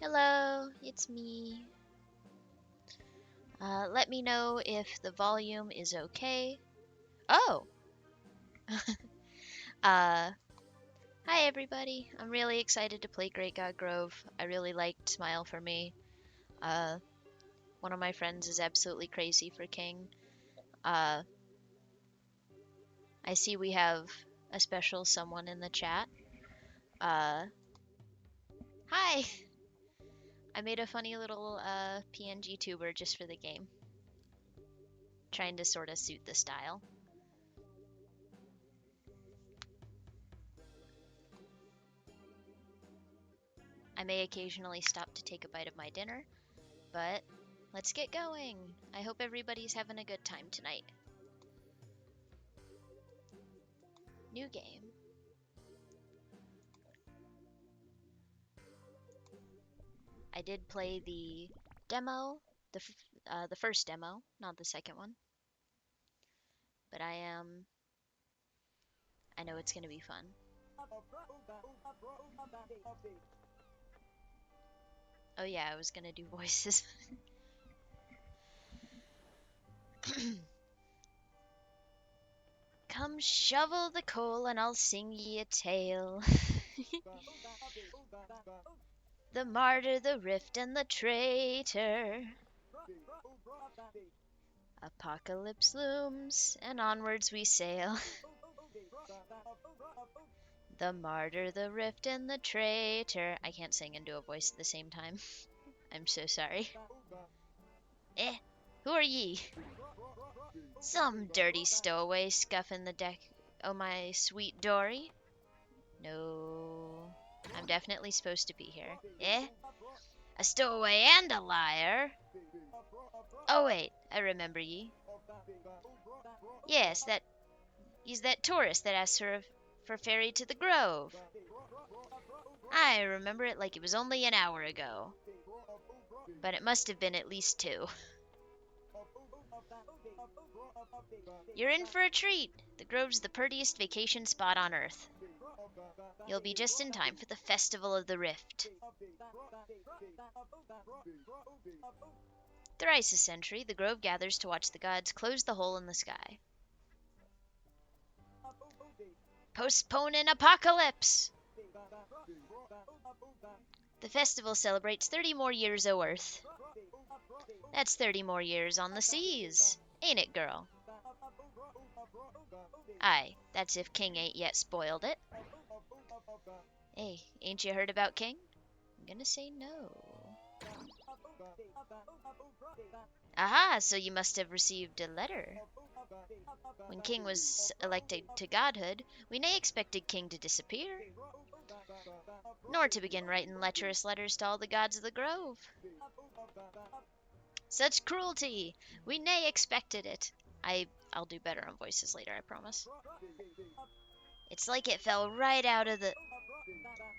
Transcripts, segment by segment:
Hello, it's me. Let me know if the volume is okay. Oh! uh, Hi everybody. I'm really excited to play Great God Grove. I really liked Smile for Me. Uh, One of my friends is absolutely crazy for King. Uh, I see we have a special someone in the chat. Hi! I made a funny little PNG tuber just for the game. Trying to sort of suit the style. I may occasionally stop to take a bite of my dinner, but let's get going. I hope everybody's having a good time tonight. New game. I did play the demo, the first demo, not the second one. But I know it's gonna be fun. Oh yeah, I was gonna do voices. Come shovel the coal and I'll sing ye a tale. The martyr, the rift, and the traitor. Apocalypse looms, and onwards we sail. The martyr, the rift, and the traitor. I can't sing and do a voice at the same time. I'm so sorry. Who are ye? Some dirty stowaway scuffing the deck o' my sweet dory? No, I'm definitely supposed to be here. A stowaway and a liar? Oh wait, I remember ye. Yes, he's that tourist that asked for ferry to the Grove. I remember it like it was only an hour ago. But it must have been at least 2. You're in for a treat. The Grove's the purtiest vacation spot on Earth. You'll be just in time for the Festival of the Rift. Thrice a century, the Grove gathers to watch the gods close the hole in the sky. Postpone an apocalypse! The festival celebrates 30 more years o' Earth. That's 30 more years on the seas, ain't it, girl? Aye, that's if King ain't yet spoiled it. Hey, ain't you heard about King? I'm gonna say no. Aha, so you must have received a letter. When King was elected to godhood, we nae expected King to disappear, nor to begin writing lecherous letters to all the gods of the Grove. Such cruelty! We nae expected it. I'll do better on voices later, I promise. It's like it fell right out of the...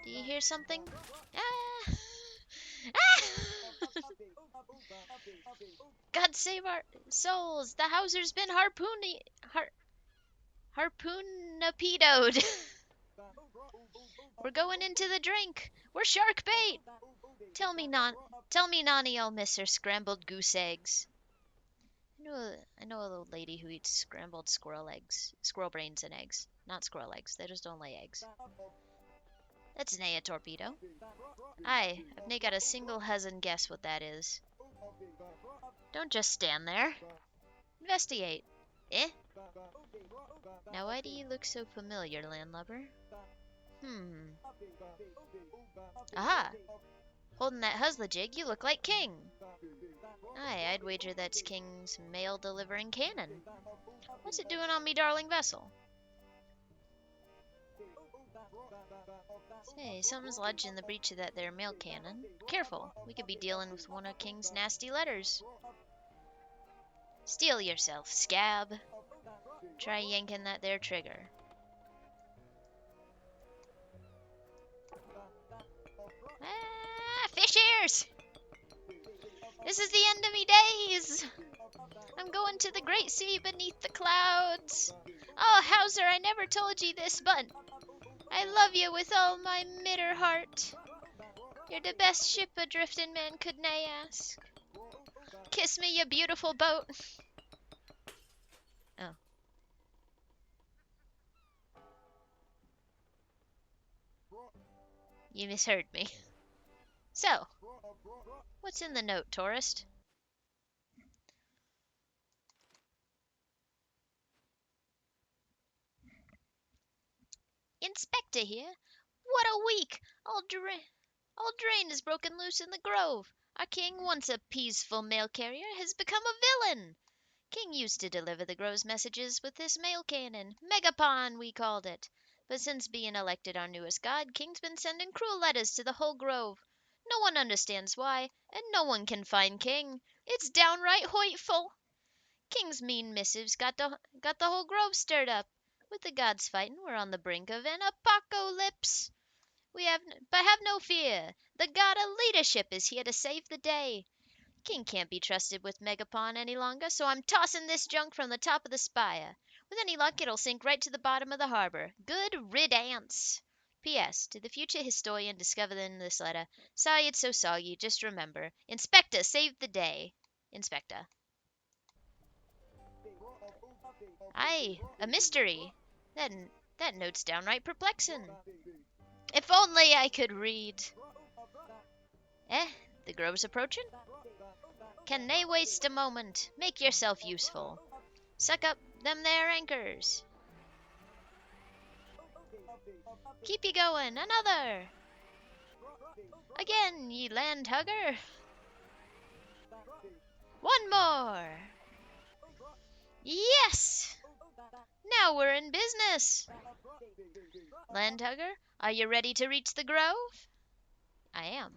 Do you hear something? Ah! Ah! God save our souls! The Hauser's been harpoon-napedoed. We're going into the drink. We're shark bait. Tell me Nani I'll miss her scrambled goose eggs. I know a little lady who eats scrambled squirrel brains and eggs. Not squirrel eggs, they just don't lay eggs. That's nae a torpedo. Aye, I've nae got a single huzzin guess what that is. Don't just stand there. Investigate. Eh? Now why do you look so familiar, landlubber? Aha! Holding that huzla-jig, you look like King. Aye, I'd wager that's King's mail-delivering cannon. What's it doing on me darling vessel? Say, something's lodged in the breech of that there mail cannon. Careful, we could be dealing with one of King's nasty letters. Steel yourself, scab. Try yanking that there trigger. Ah, fish ears! This is the end of me days! I'm going to the great sea beneath the clouds. Oh, Hauser, I never told ye this, but I love you with all my midder heart. You're the best ship a drifting man could nae ask. Kiss me, you beautiful boat. Oh. You misheard me. So, what's in the note, tourist? Inspector here? What a week! All drain is broken loose in the grove. Our king, once a peaceful mail carrier, has become a villain. King used to deliver the grove's messages with this mail cannon. Megapon, we called it. But since being elected our newest god, King's been sending cruel letters to the whole grove. No one understands why, and no one can find King. It's downright hoitful. King's mean missives got the whole grove stirred up. With the gods fighting, we're on the brink of an apocalypse. But have no fear. The god of leadership is here to save the day. King can't be trusted with Megapon any longer, so I'm tossing this junk from the top of the spire. With any luck, it'll sink right to the bottom of the harbor. Good riddance. P.S. Did the future historian discover in this letter? Sorry it's so soggy, just remember. Inspector saved the day. Inspector. Aye, a mystery. That note's downright perplexing. If only I could read. Eh, the grove's approaching? Can nae waste a moment. Make yourself useful. Suck up them there anchors. Keep ye going. Another. Again, ye land hugger. One more. Yes! Now we're in business. Landhugger, are you ready to reach the grove? I am.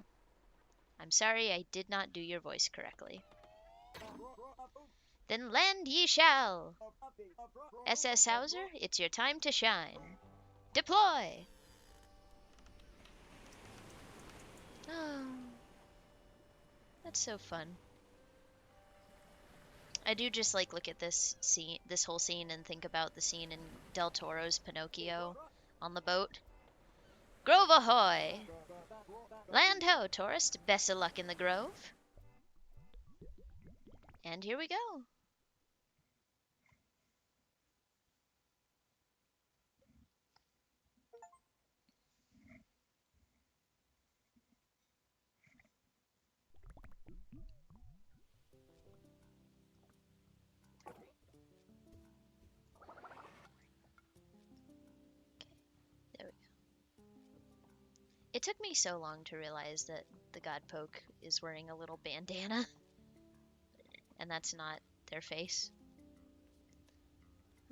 I'm sorry I did not do your voice correctly. Then land ye shall. SS Hauser, it's your time to shine. Deploy! Oh, that's so fun. I do just like look at this whole scene and think about the scene in Del Toro's Pinocchio on the boat. Grove ahoy! Land ho, tourist. Best of luck in the grove. And here we go. It took me so long to realize that the God Poke is wearing a little bandana, and that's not their face.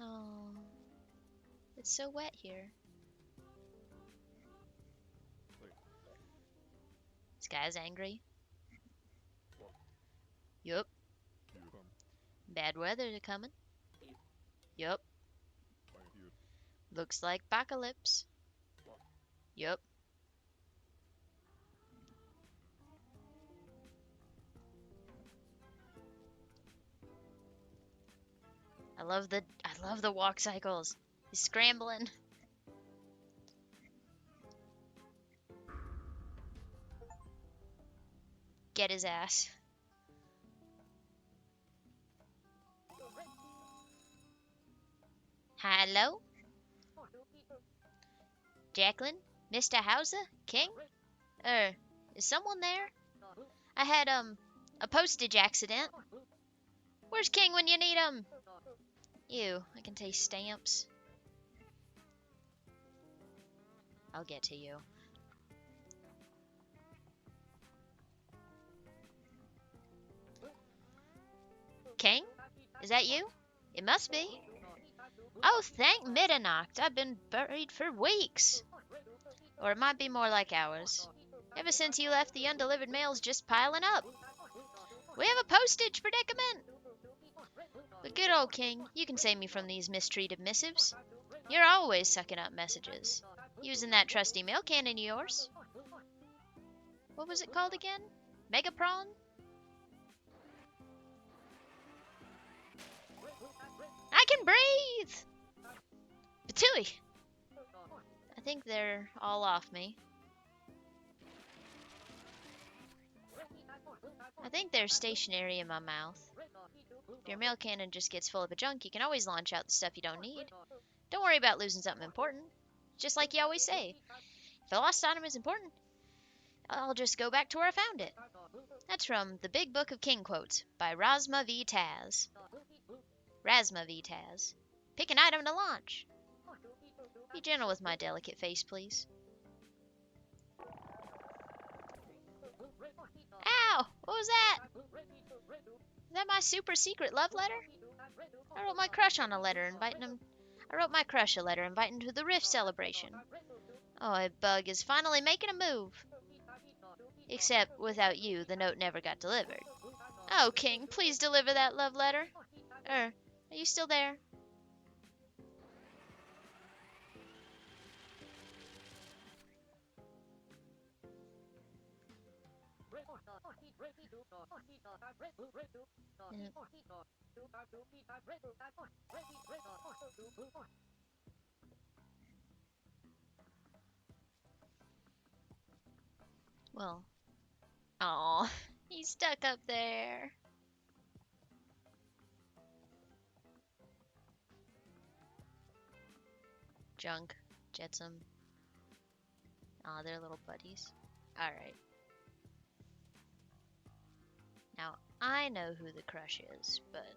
Oh, it's so wet here. This guy's angry. Yup. Bad weather coming. Yup. Looks like apocalypse. Yup. I love the walk cycles. He's scrambling. Get his ass. Hello? Jacqueline? Mr. Hauser? King? Is someone there? I had, a postage accident. Where's King when you need him? Ew, I can taste stamps. I'll get to you. King? Is that you? It must be. Oh, thank Middernacht. I've been buried for weeks. Or it might be more like hours. Ever since you left, the undelivered mail's just piling up. We have a postage predicament. But good old King, you can save me from these mistreated missives. You're always sucking up messages. Using that trusty mail cannon of yours. What was it called again? Megapron? I can breathe! Patooey! I think they're all off me. I think they're stationary in my mouth. If your mail cannon just gets full of a junk, you can always launch out the stuff you don't need. Don't worry about losing something important. Just like you always say. If a lost item is important, I'll just go back to where I found it. That's from The Big Book of King Quotes by Rasma V. Taz. Rasma V. Taz. Pick an item to launch. Be gentle with my delicate face, please. Ow! What was that? Is that my super secret love letter? I wrote my crush a letter inviting him to the Rift celebration. Oh, a bug is finally making a move. Except, without you, the note never got delivered. Oh, King, please deliver that love letter. Are you still there? Well, aw, he's stuck up there. Junk, Jetsam. Aw, they're little buddies. Alright. Now, I know who the crush is, but...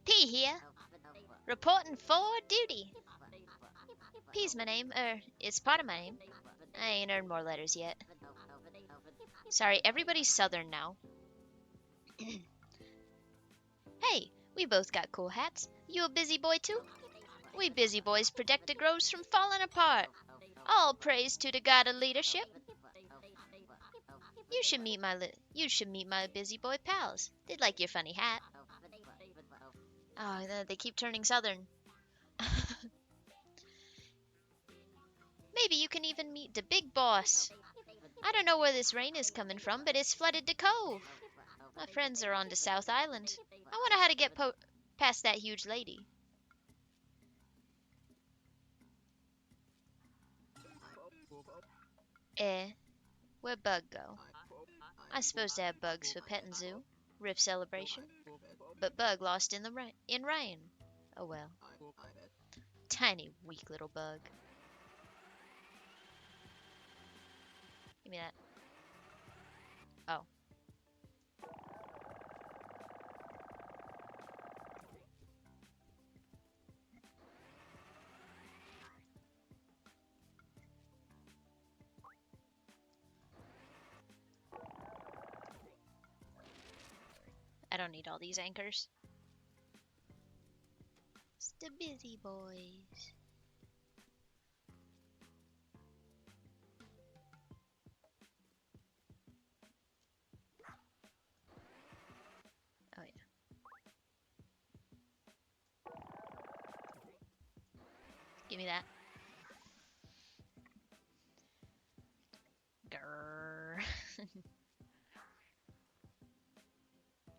P here, reporting for duty. P's my name, it's part of my name. I ain't earned more letters yet. Sorry, everybody's southern now. Hey, we both got cool hats. You a busy boy too? We busy boys protect the groves from falling apart. All praise to the god of leadership. You should meet my busy boy pals. They'd like your funny hat. Oh, they keep turning southern. Maybe you can even meet the big boss. I don't know where this rain is coming from, but it's flooded the cove. My friends are on the South Island. I wonder how to get past that huge lady. Where'd Bug go? I supposed to have Bugs for petting zoo, Rift celebration, but Bug lost in rain. Oh well. Tiny, weak little Bug. Give me that. Oh. I don't need all these anchors. It's the busy boys. Oh yeah. Give me that. Grrr.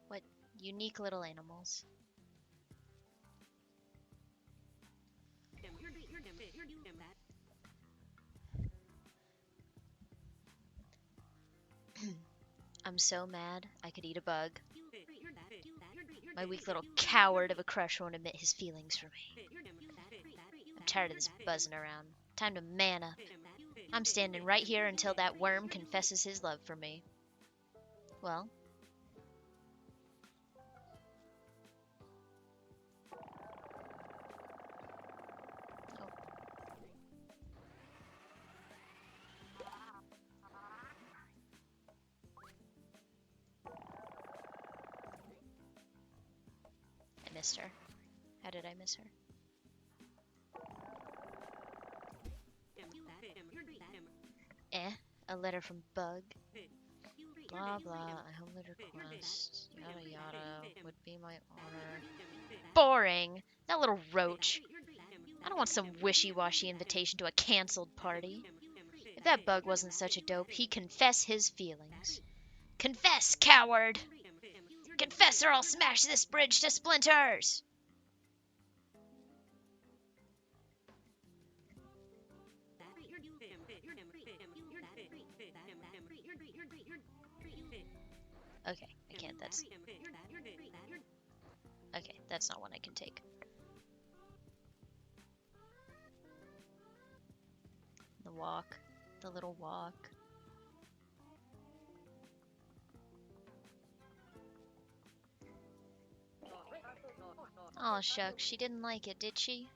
What unique little animals. I'm so mad I could eat a bug. My weak little coward of a crush won't admit his feelings for me. I'm tired of this buzzing around. Time to man up. I'm standing right here until that worm confesses his love for me. Well, oh. I missed her. How did I miss her? A letter from Bug. Blah blah, I humbly request, yada yada, would be my honor. Boring! That little roach. I don't want some wishy-washy invitation to a cancelled party. If that Bug wasn't such a dope, he'd confess his feelings. Confess, coward! Confess or I'll smash this bridge to splinters! Okay, I can't, okay, that's not one I can take. The walk. The little walk. Aw, shucks, she didn't like it, did she?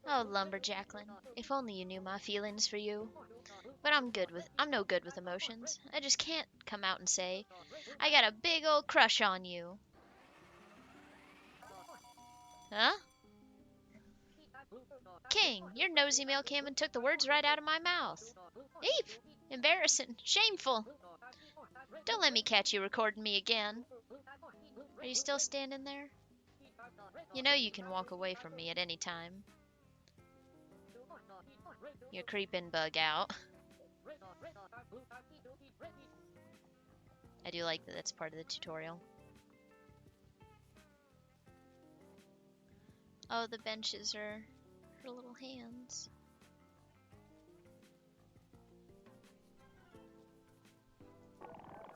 Oh, Lumberjacklin, if only you knew my feelings for you. But I'm no good with emotions. I just can't come out and say, I got a big old crush on you. Huh? King, your nosy mail came and took the words right out of my mouth. Eep! Embarrassing. Shameful. Don't let me catch you recording me again. Are you still standing there? You know you can walk away from me at any time. You're creeping, Bug out. I do like that that's part of the tutorial. Oh, the benches are her little hands.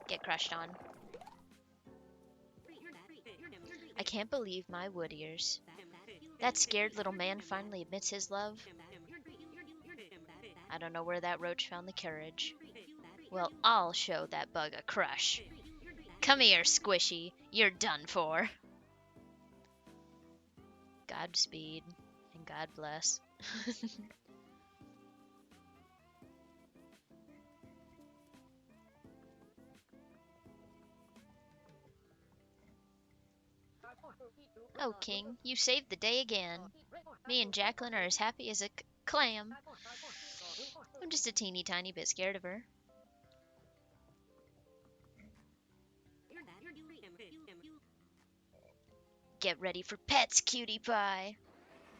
Get crushed on. I can't believe my wood ears. That scared little man finally admits his love. I don't know where that roach found the courage. Well, I'll show that Bug a crush. Come here, Squishy. You're done for. Godspeed and God bless. Oh, King, you saved the day again. Me and Jacqueline are as happy as a clam. I'm just a teeny tiny bit scared of her. Get ready for pets, cutie pie.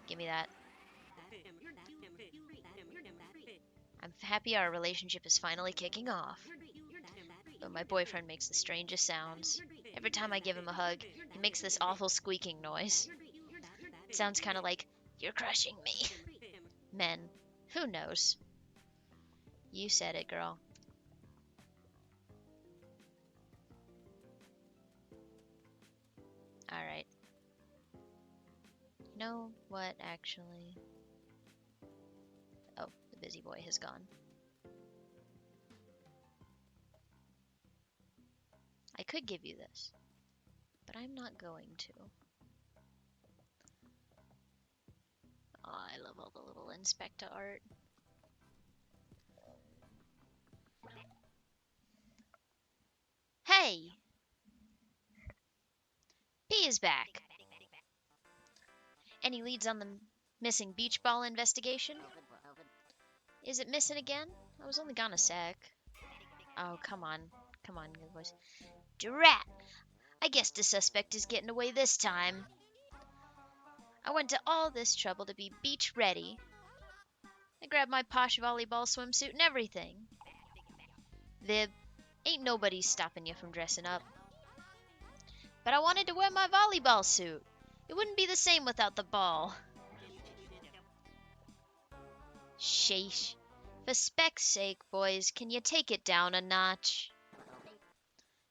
Give me that. I'm happy our relationship is finally kicking off. But my boyfriend makes the strangest sounds. Every time I give him a hug, he makes this awful squeaking noise. It sounds kind of like, you're crushing me. Men. Who knows? You said it, girl. Alright. You know what, actually? Oh, the busy boy has gone. I could give you this, but I'm not going to. Oh, I love all the little Inspector art. Hey! P is back. Any leads on the missing beach ball investigation? Is it missing again? I was only gone a sec. Oh, come on. Come on, good voice. Drat! I guess the suspect is getting away this time. I went to all this trouble to be beach ready. I grabbed my posh volleyball swimsuit and everything. Vib, ain't nobody stopping you from dressing up. But I wanted to wear my volleyball suit. It wouldn't be the same without the ball. Sheesh. For spec's sake, boys, can you take it down a notch?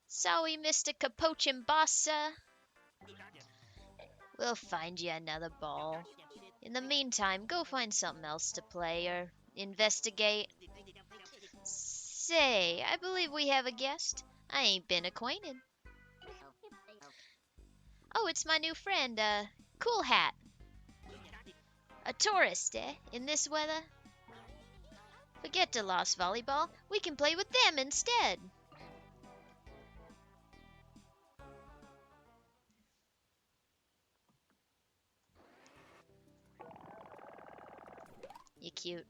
Sorry, Mr. Capochimbossa. We'll find you another ball. In the meantime, go find something else to play or investigate. Say, I believe we have a guest. I ain't been acquainted. Oh, it's my new friend, Cool Hat. A tourist, eh? In this weather? Forget the lost volleyball. We can play with them instead. You cute.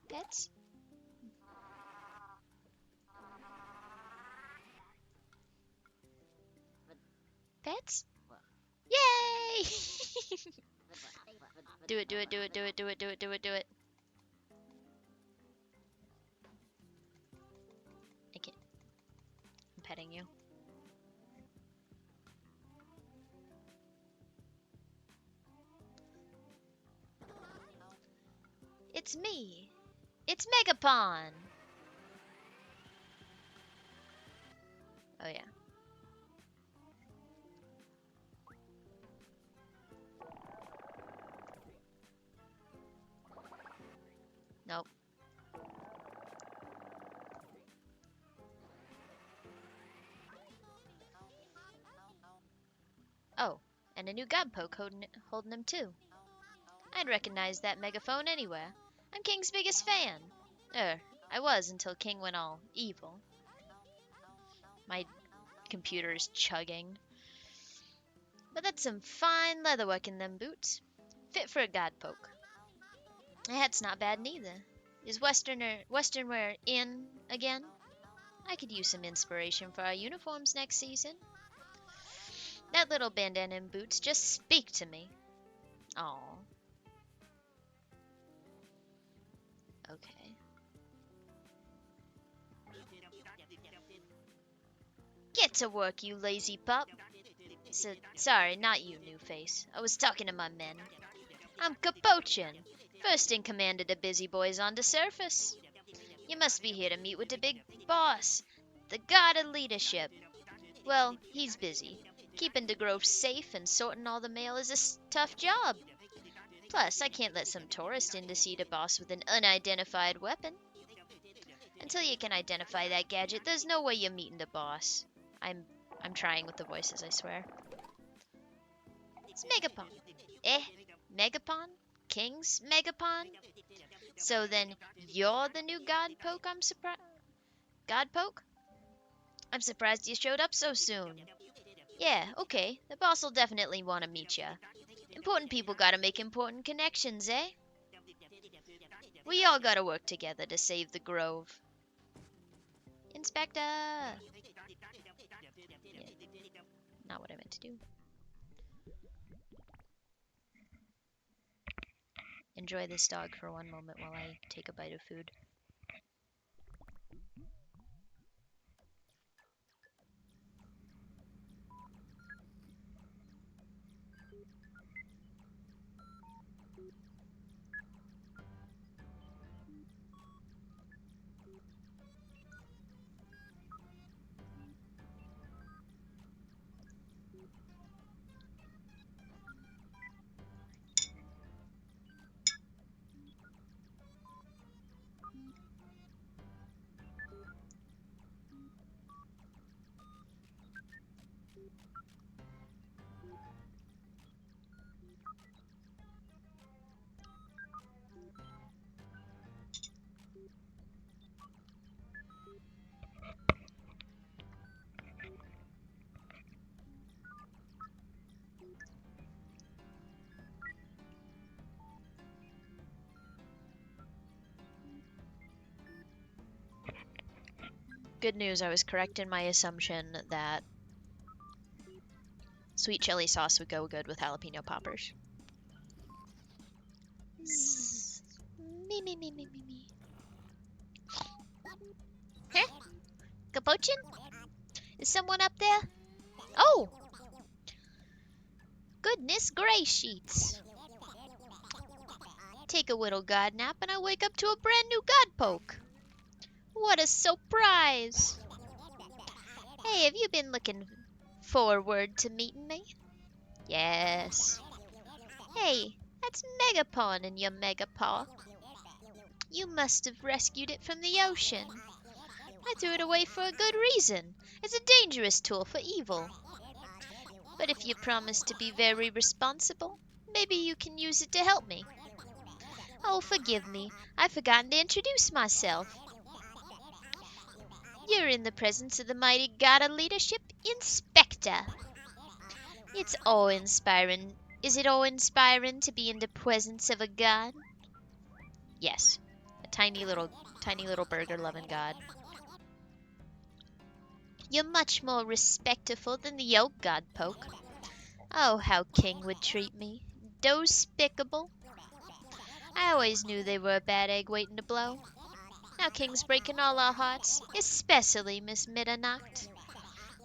Pets? Pets? Yay! Do it, do it, do it, do it, do it, do it, do it, do it. I can't. I'm petting you. It's me. It's Megapon. Oh yeah. Nope. Oh, and a new Godpoke holding him too. I'd recognize that megaphone anywhere. I'm King's biggest fan. I was until King went all evil. My computer is chugging. But that's some fine leatherwork in them boots. Fit for a Godpoke. The hat's not bad neither. Is Western wear in again? I could use some inspiration for our uniforms next season. That little bandana and boots just speak to me. Aw. Okay. Get to work, you lazy pup. Sorry, not you, New Face. I was talking to my men. I'm Capochin, first in command of the busy boys on the surface. You must be here to meet with the big boss, the god of leadership. Well, he's busy. Keeping the grove safe and sorting all the mail is a tough job. Plus, I can't let some tourist in to see the boss with an unidentified weapon. Until you can identify that gadget, there's no way you're meeting the boss. I'm trying with the voices, I swear. It's Megapon. Eh? Megapon? King's Megapon? So then you're the new Godpoke, I'm surprised. Godpoke? I'm surprised you showed up so soon. Yeah, okay. The boss will definitely want to meet ya. Important people gotta make important connections, eh? We all gotta work together to save the grove. Inspector! Yeah, not what I meant to do. Enjoy this dog for one moment while I take a bite of food. Good news, I was correct in my assumption that sweet chili sauce would go good with jalapeno poppers. Zzz. Me, me, me, me, me, me. Huh? Capochin? Is someone up there? Oh! Goodness gracious! Take a little god nap and I wake up to a brand new Godpoke. What a surprise! Hey, have you been looking forward to meeting me? Yes. Hey, that's Megapon in your Megapaw. You must have rescued it from the ocean. I threw it away for a good reason. It's a dangerous tool for evil. But if you promise to be very responsible, maybe you can use it to help me. Oh, forgive me. I've forgotten to introduce myself. You're in the presence of the mighty god of leadership, Inspector. It's awe-inspiring. Is it awe-inspiring to be in the presence of a god? Yes, a tiny little burger-loving god. You're much more respectful than the old god, Poke. Oh, how King would treat me. Despicable. I always knew they were a bad egg waiting to blow. Now King's breaking all our hearts, especially Miss Middernacht.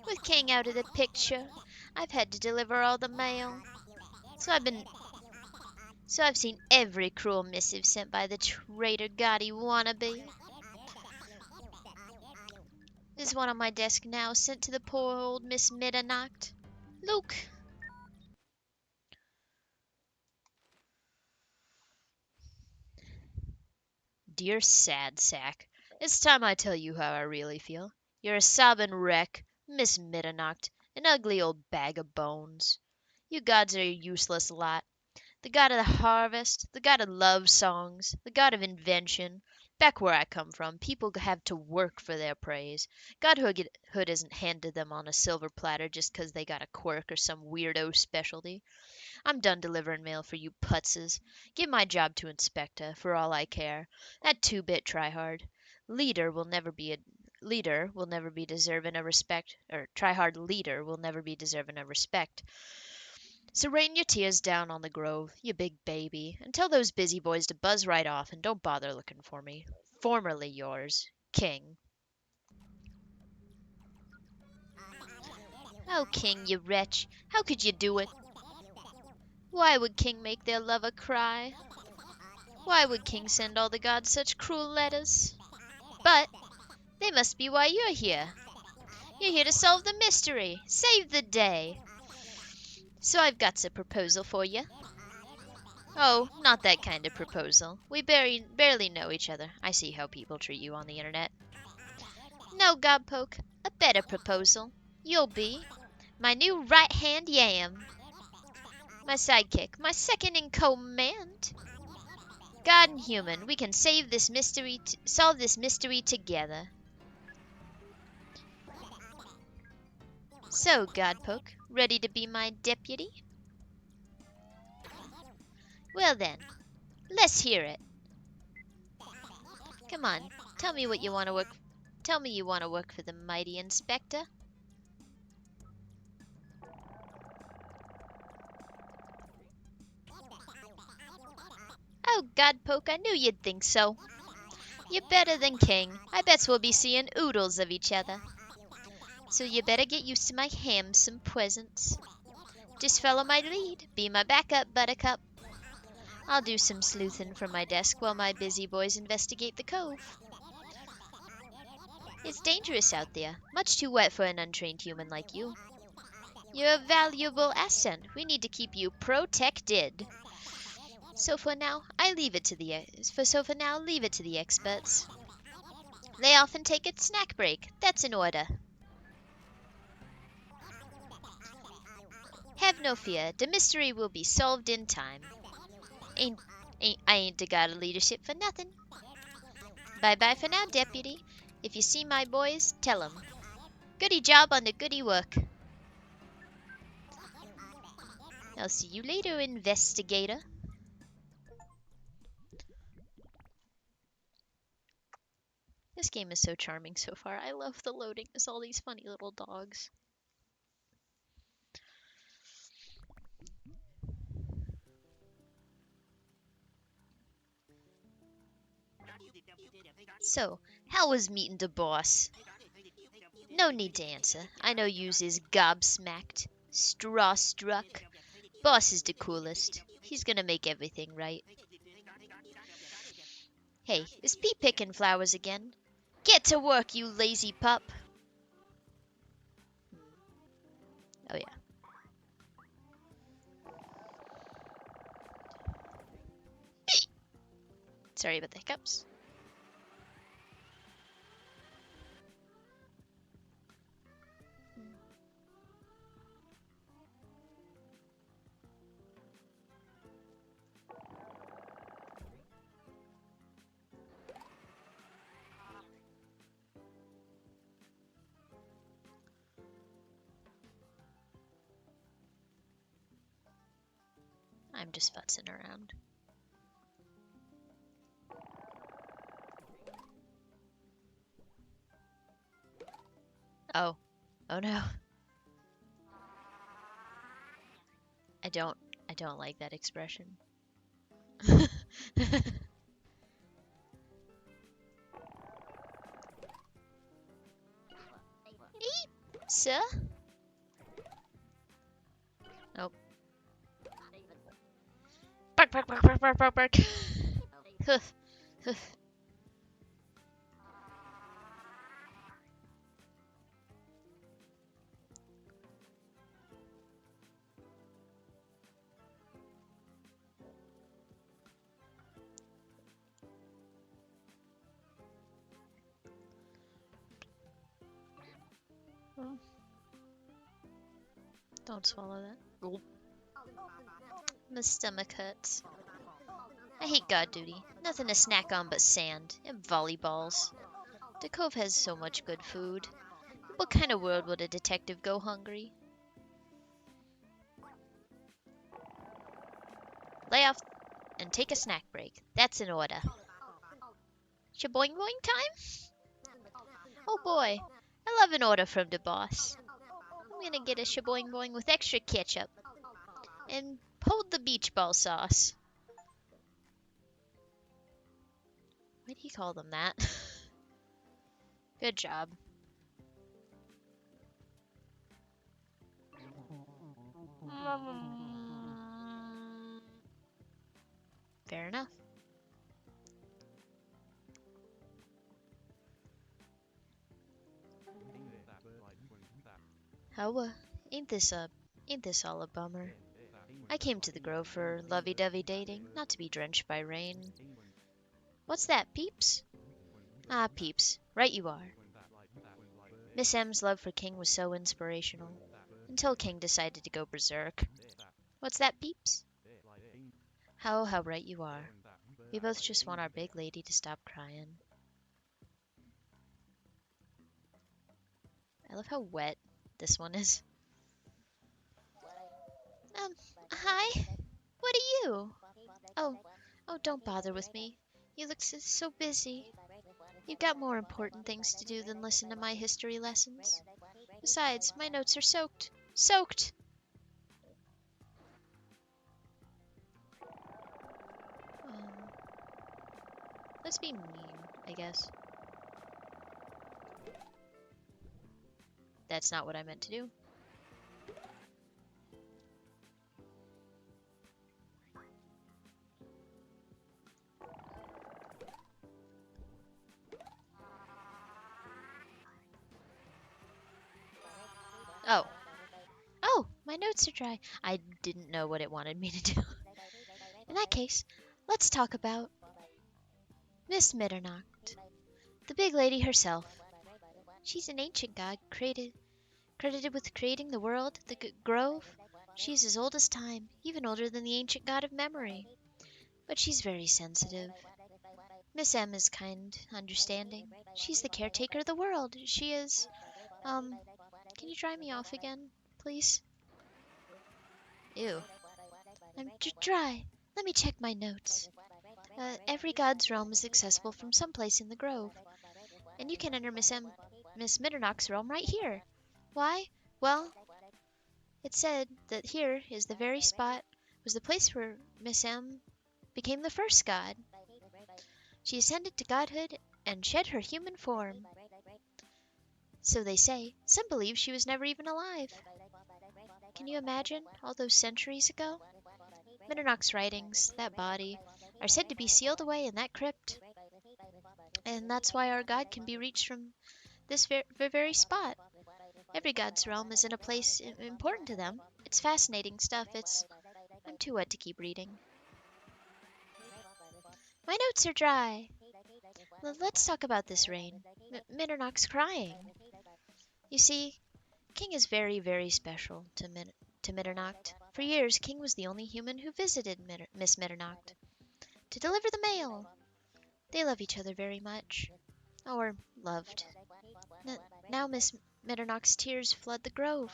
With King out of the picture, I've had to deliver all the mail. So I've seen every cruel missive sent by the traitor gaudy wannabe. There's one on my desk now, sent to the poor old Miss Middernacht. Look. Dear sad sack, it's time I tell you how I really feel. You're a sobbing wreck, Miss Middernacht, an ugly old bag of bones. You gods are a useless lot. The god of the harvest, the god of love songs, the god of invention. Back where I come from, people have to work for their praise. Godhood isn't handed them on a silver platter just 'cause they got a quirk or some weirdo specialty. I'm done delivering mail for you putzes. Give my job to Inspector, for all I care. That two-bit tryhard. Leader will never be deserving of respect, or tryhard leader will never be deserving of respect. So rain your tears down on the grove, you big baby, and tell those busy boys to buzz right off and don't bother looking for me. Formerly yours, King. Oh, King, you wretch, how could you do it? Why would King make their lover cry? Why would King send all the gods such cruel letters? But they must be why you're here. You're here to solve the mystery, save the day. So I've got a proposal for you. Oh, not that kind of proposal. We barely know each other. I see how people treat you on the internet. No, Godpoke, a better proposal. You'll be my new right-hand yam. My sidekick, my second in command. God and human, we can solve this mystery together. So, Godpoke, ready to be my deputy? Well then, let's hear it. Come on, tell me you want to work for the mighty Inspector. Oh, Godpoke, I knew you'd think so. You're better than King. I bet we'll be seeing oodles of each other. So you better get used to my handsome presence. Just follow my lead. Be my backup, Buttercup. I'll do some sleuthing from my desk while my busy boys investigate the cove. It's dangerous out there, much too wet for an untrained human like you. You're a valuable asset. We need to keep you protected. So for now, leave it to the experts. Lay off and take a snack break. That's in order. Have no fear. The mystery will be solved in time. I ain't the god of leadership for nothing. Bye-bye for now, deputy. If you see my boys, tell 'em. Goody job on the goody work. I'll see you later, investigator. This game is so charming so far. I love the loading. There's all these funny little dogs. So, how was meeting the boss? No need to answer. I know yous is gobsmacked, straw-struck. Boss is the coolest. He's gonna make everything right. Hey, is Pete picking flowers again? Get to work, you lazy pup. Oh yeah. Sorry about the hiccups. I'm just futzing around. Oh. Oh no. I don't like that expression. Eep, sir? Nope. Bark, bark, bark, bark, bark, bark, bark. Hoof, hoof. Oh. Don't swallow that. My stomach hurts. I hate guard duty. Nothing to snack on but sand and volleyballs. The Cove has so much good food. What kind of world would a detective go hungry? Lay off and take a snack break. That's in order. Shaboing boing time? Oh boy, I love an order from the boss. I'm gonna get a shaboing boing with extra ketchup. And hold the beach ball sauce. Why'd he call them that? Good job. Fair enough. How, ain't this all a bummer? I came to the Grove for lovey-dovey dating, not to be drenched by rain. What's that, Peeps? Ah, Peeps, right you are. Miss M's love for King was so inspirational, until King decided to go berserk. What's that, Peeps? How right you are. We both just want our big lady to stop crying. I love how wet this one is. Hi? What are you? Oh, don't bother with me. You look so busy. You've got more important things to do than listen to my history lessons. Besides, my notes are soaked. Soaked! Let's be mean, I guess. That's not what I meant to do. Oh. Oh, my notes are dry. I didn't know what it wanted me to do. In that case, let's talk about Miss Mitternacht, the big lady herself. She's an ancient god credited with creating the world, the Grove. She's as old as time, even older than the ancient god of memory. But she's very sensitive. Miss M is kind, understanding. She's the caretaker of the world. She is, can you dry me off again, please? Ew. I'm dry. Let me check my notes. Every god's realm is accessible from someplace in the Grove. And you can enter Miss Mitternacht's realm right here. Why? Well, it said that here is the very spot, was the place where Miss M became the first god. She ascended to godhood and shed her human form. So they say. Some believe she was never even alive. Can you imagine, all those centuries ago? Mitternacht's writings, that body, are said to be sealed away in that crypt. And that's why our god can be reached from this very spot. Every god's realm is in a place important to them. It's fascinating stuff. I'm too wet to keep reading. My notes are dry. Let's talk about this rain. Mitternach's crying. You see, King is very, very special to Mitternacht. For years, King was the only human who visited Miss Mitternacht to deliver the mail. They love each other very much. Or loved. Now Miss Mitternacht's tears flood the grove.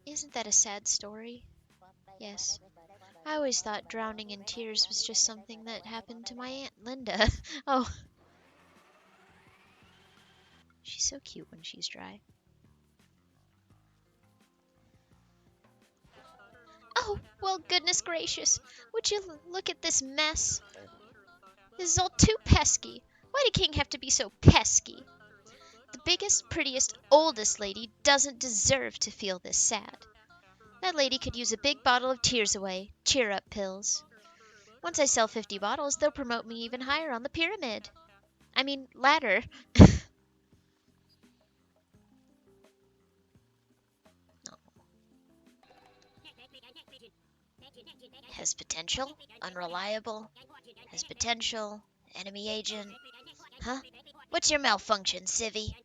Isn't that a sad story? Yes. I always thought drowning in tears was just something that happened to my Aunt Linda. Oh, she's so cute when she's dry. Oh, well, goodness gracious. Would you look at this mess? This is all too pesky. Why did King have to be so pesky? The biggest, prettiest, oldest lady doesn't deserve to feel this sad. That lady could use a big bottle of tears away, cheer up pills. Once I sell 50 bottles, they'll promote me even higher on the pyramid. I mean, ladder. Has potential, unreliable, has potential, enemy agent. Huh? What's your malfunction, Civvy?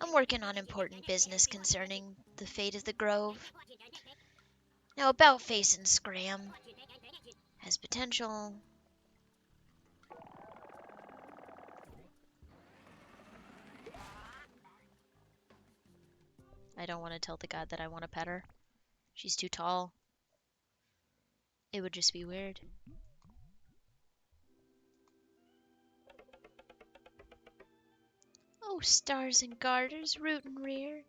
I'm working on important business concerning the fate of the Grove. Now about face and scram. Has potential. I don't want to tell the god that I want to pet her. She's too tall. It would just be weird. Oh, stars and garters, root and rear,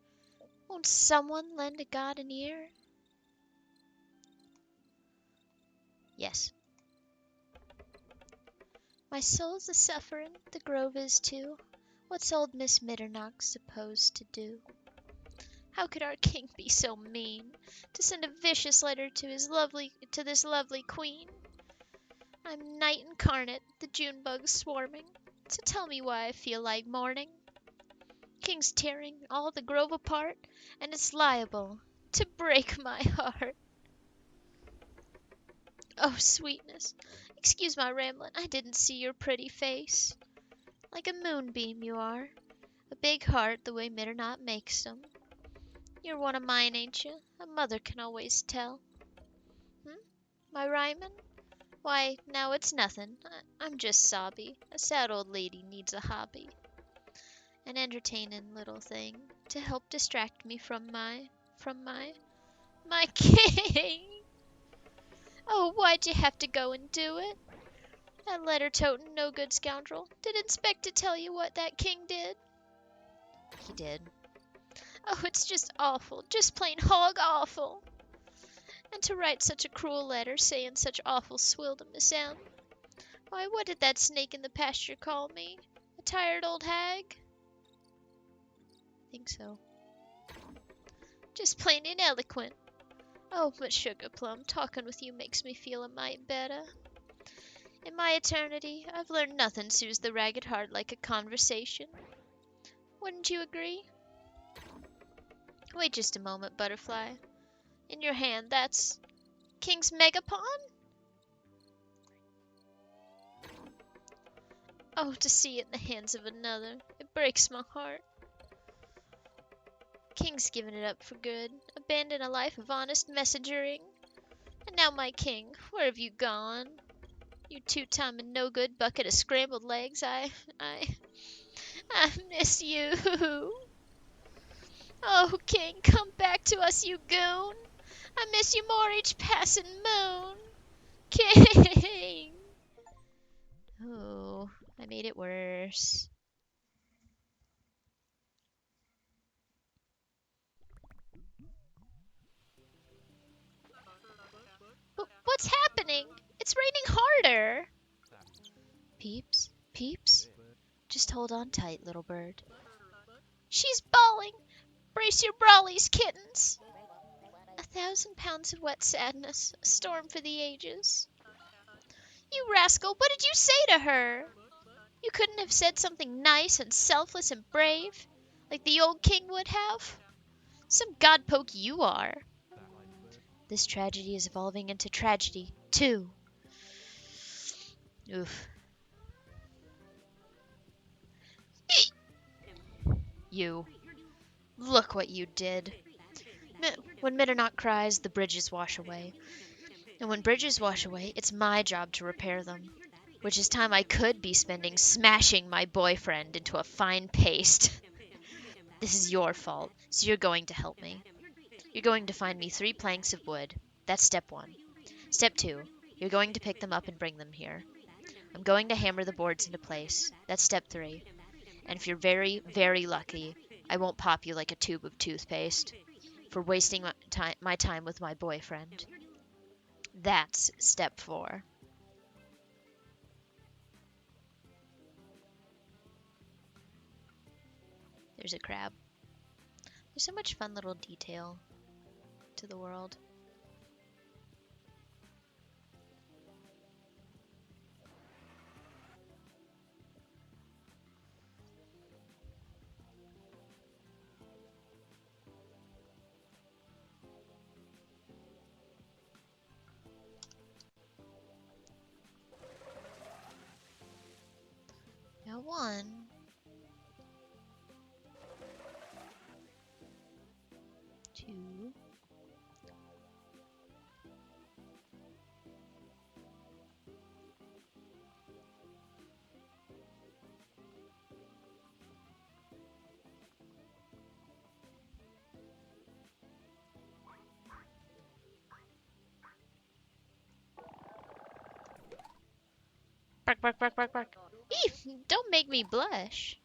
won't someone lend a god an ear? Yes. My soul's a sufferin', the grove is too. What's old Miss Mitternacht supposed to do? How could our king be so mean to send a vicious letter to this lovely queen? I'm night incarnate, the June bugs swarming, so tell me why I feel like mourning. King's tearing all the grove apart, and it's liable to break my heart. Oh, sweetness, excuse my rambling, I didn't see your pretty face. Like a moonbeam you are, a big heart the way Mitternacht makes 'em. You're one of mine, ain't you? A mother can always tell. My rhymin'? Why, now it's nothin'. I'm just sobby. A sad old lady needs a hobby. An entertainin' little thing to help distract me from my king. Oh, why'd you have to go and do it? That letter-totin' no-good scoundrel. Did Inspector tell you what that king did? He did. Oh, it's just awful. Just plain hog awful. And to write such a cruel letter sayin' such awful swill to Miss M. Why, what did that snake in the pasture call me? A tired old hag? Think so. Just plain ineloquent. Oh, but Sugar Plum, talkin' with you makes me feel a mite better. In my eternity, I've learned nothin' soothes the ragged heart like a conversation. Wouldn't you agree? Wait just a moment, Butterfly. In your hand, that's King's Megapon? Oh, to see it in the hands of another, it breaks my heart. King's given it up for good, abandoned a life of honest messengering. And now, my king, where have you gone? You two-timing no-good bucket of scrambled legs, I miss you. Oh, king, come back to us, you goon. I miss you more each passing moon. King! Oh, I made it worse. What's happening? It's raining harder. Peeps, peeps, just hold on tight, little bird. She's bawling. Brace your brawlies, kittens. 1,000 pounds of wet sadness, a storm for the ages. You rascal, what did you say to her? You couldn't have said something nice and selfless and brave, like the old king would have? Some godpoke you are. This tragedy is evolving into tragedy, too. Oof. You. Look what you did. When Middernaught cries, the bridges wash away. And when bridges wash away, it's my job to repair them. Which is time I could be spending smashing my boyfriend into a fine paste. This is your fault, so you're going to help me. You're going to find me 3 planks of wood. That's step 1. Step 2, you're going to pick them up and bring them here. I'm going to hammer the boards into place. That's step 3. And if you're very, very lucky, I won't pop you like a tube of toothpaste for wasting my time with my boyfriend. That's step 4. There's a crab. There's so much fun little detail to the world. Now 1, 2, bark, bark, bark, bark, bark. Eef, don't make me blush.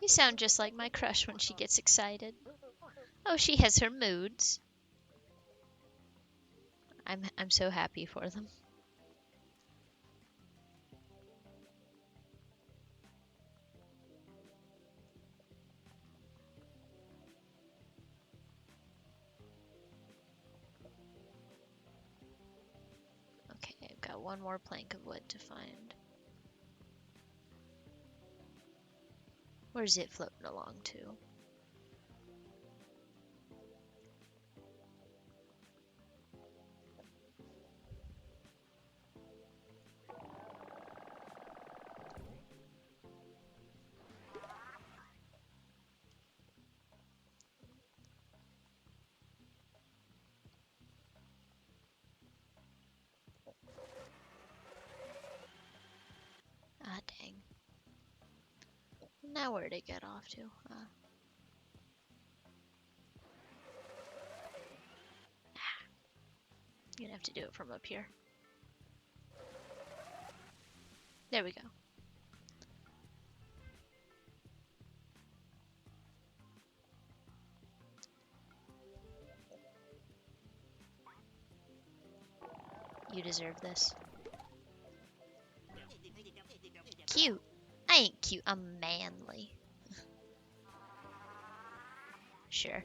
You sound just like my crush when she gets excited. Oh, she has her moods. I'm so happy for them. Okay, I've got 1 more plank of wood to find. Where's it floating along to? Ah, dang. Now where'd it get off to? You're gonna have to do it from up here. There we go. You deserve this. Cute. I ain't cute, I'm manly. Sure.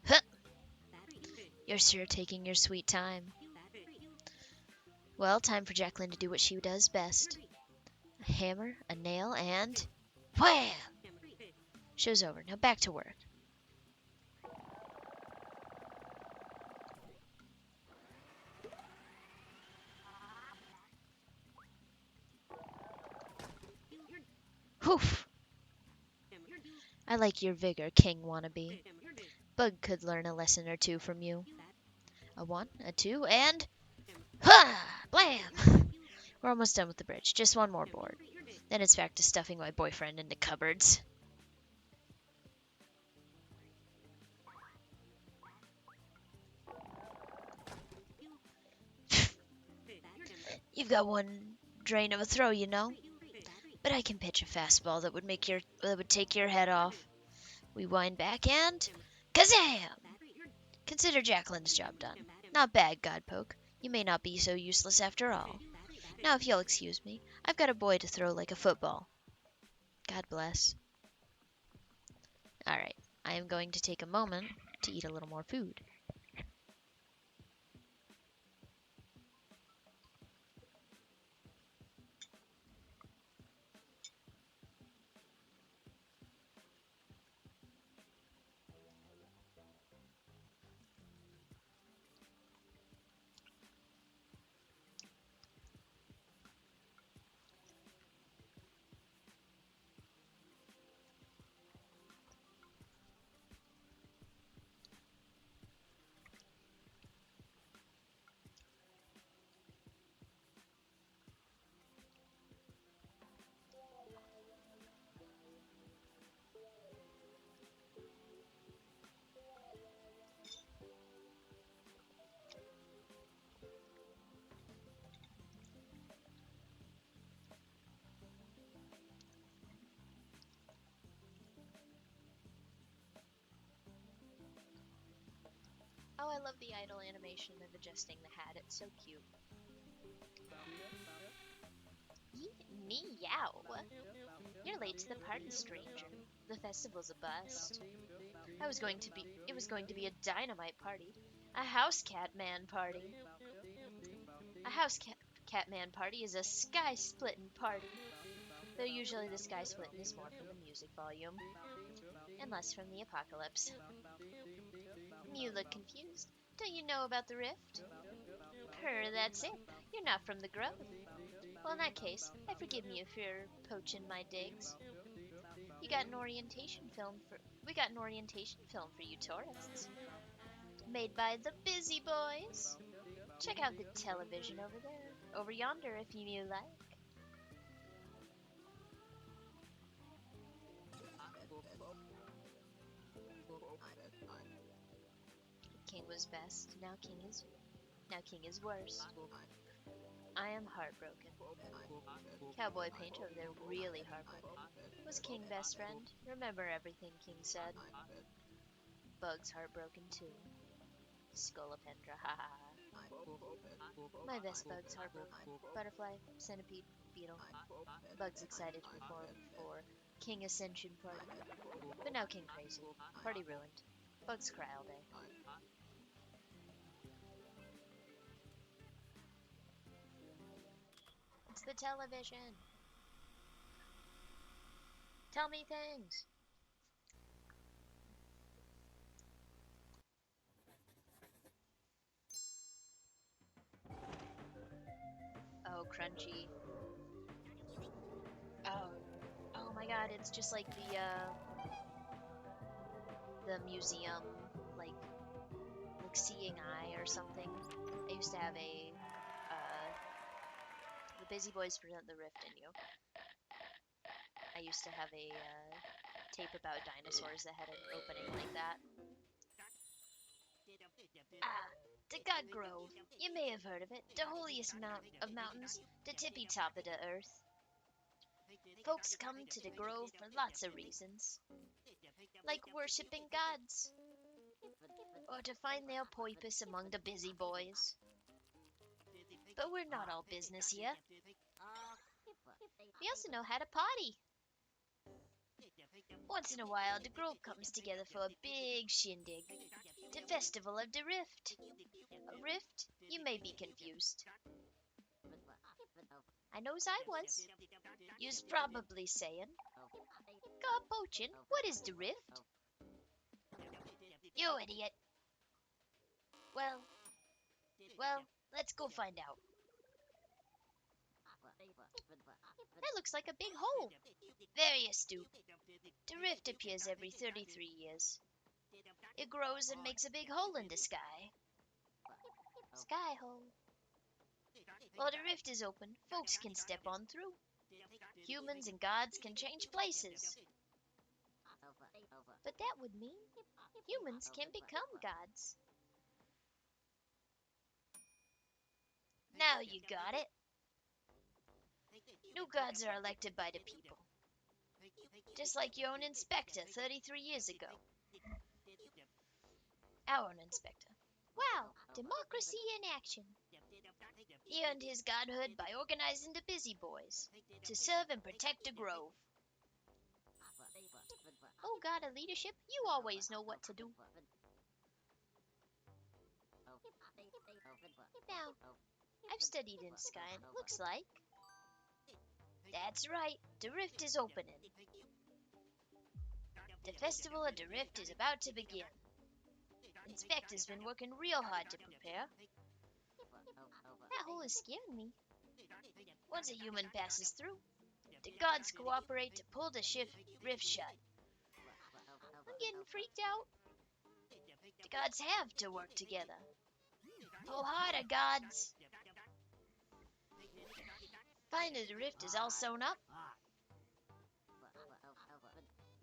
Huh. You're sure taking your sweet time. Well, time for Jacqueline to do what she does best. A hammer, a nail, and... wham! Show's over. Now back to work. Whoof! I like your vigor, King wannabe. Bug could learn a lesson or 2 from you. A 1, a 2, and... ha! Blam! We're almost done with the bridge. Just 1 more board. Then it's back to stuffing my boyfriend into cupboards. You've got 1 drain of a throw, you know. But I can pitch a fastball that would take your head off. We wind back and... kazam! Consider Jacqueline's job done. Not bad, Godpoke. You may not be so useless after all. Now, if you'll excuse me, I've got a boy to throw like a football. God bless. Alright, I am going to take a moment to eat a little more food. Oh, I love the idle animation of adjusting the hat. It's so cute. Meow. You're late to the party, stranger. The festival's a bust. It was going to be a dynamite party. A house cat man party. A cat man party is a sky-splitting party. Though usually the sky-splitting is more from the music volume, and less from the apocalypse. You look confused. Don't you know about the rift? Purr, that's it. You're not from the grove. Well, in that case, I forgive you for poaching my digs. We got an orientation film for you tourists. Made by the Busy Boys. Check out the television over there, over yonder if you like. King was best, now King is worst. I am heartbroken. Cowboy Paint over there really heartbroken. Was King best friend? Remember everything King said. Bug's heartbroken too. Scolopendra, ha ha ha. My best bug's heartbroken. Butterfly, centipede, beetle. Bug's excited to perform for King Ascension Party. But now King crazy. Party ruined. Bugs cry all day. It's the television. Tell me things. Oh, crunchy. Oh my god, it's just like the museum, like Seeing Eye or something. I used to have the Busy Boys present the Rift in You. I used to have a tape about dinosaurs that had an opening like that. Ah, the God Grove. You may have heard of it. The holiest of mountains, the tippy top of the earth. Folks come to the grove for lots of reasons, like worshipping gods, or to find their purpose among the busy boys. But we're not all business here. We also know how to party. Once in a while, the grove comes together for a big shindig, the Festival of the Rift. A rift? You may be confused. I knows I was. You's probably saying, God poachin', what is the rift? You idiot. Well, let's go find out. That looks like a big hole. Very astute. The rift appears every 33 years. It grows and makes a big hole in the sky. Sky hole. While the rift is open, folks can step on through. Humans and gods can change places. But that would mean humans can become gods. Now you got it. New gods are elected by the people. Just like your own inspector 33 years ago. Our own inspector. Wow, democracy in action. He earned his godhood by organizing the Busy Boys to serve and protect the grove. Oh, God of leadership, you always know what to do. Now, I've studied in sky and it looks like... That's right, the rift is opening. The Festival of the Rift is about to begin. Inspector's been working real hard to prepare. That hole is scaring me. Once a human passes through, the gods cooperate to pull the rift shut. I'm getting freaked out. The gods have to work together. Pull harder, gods. Finally, the rift is all sewn up.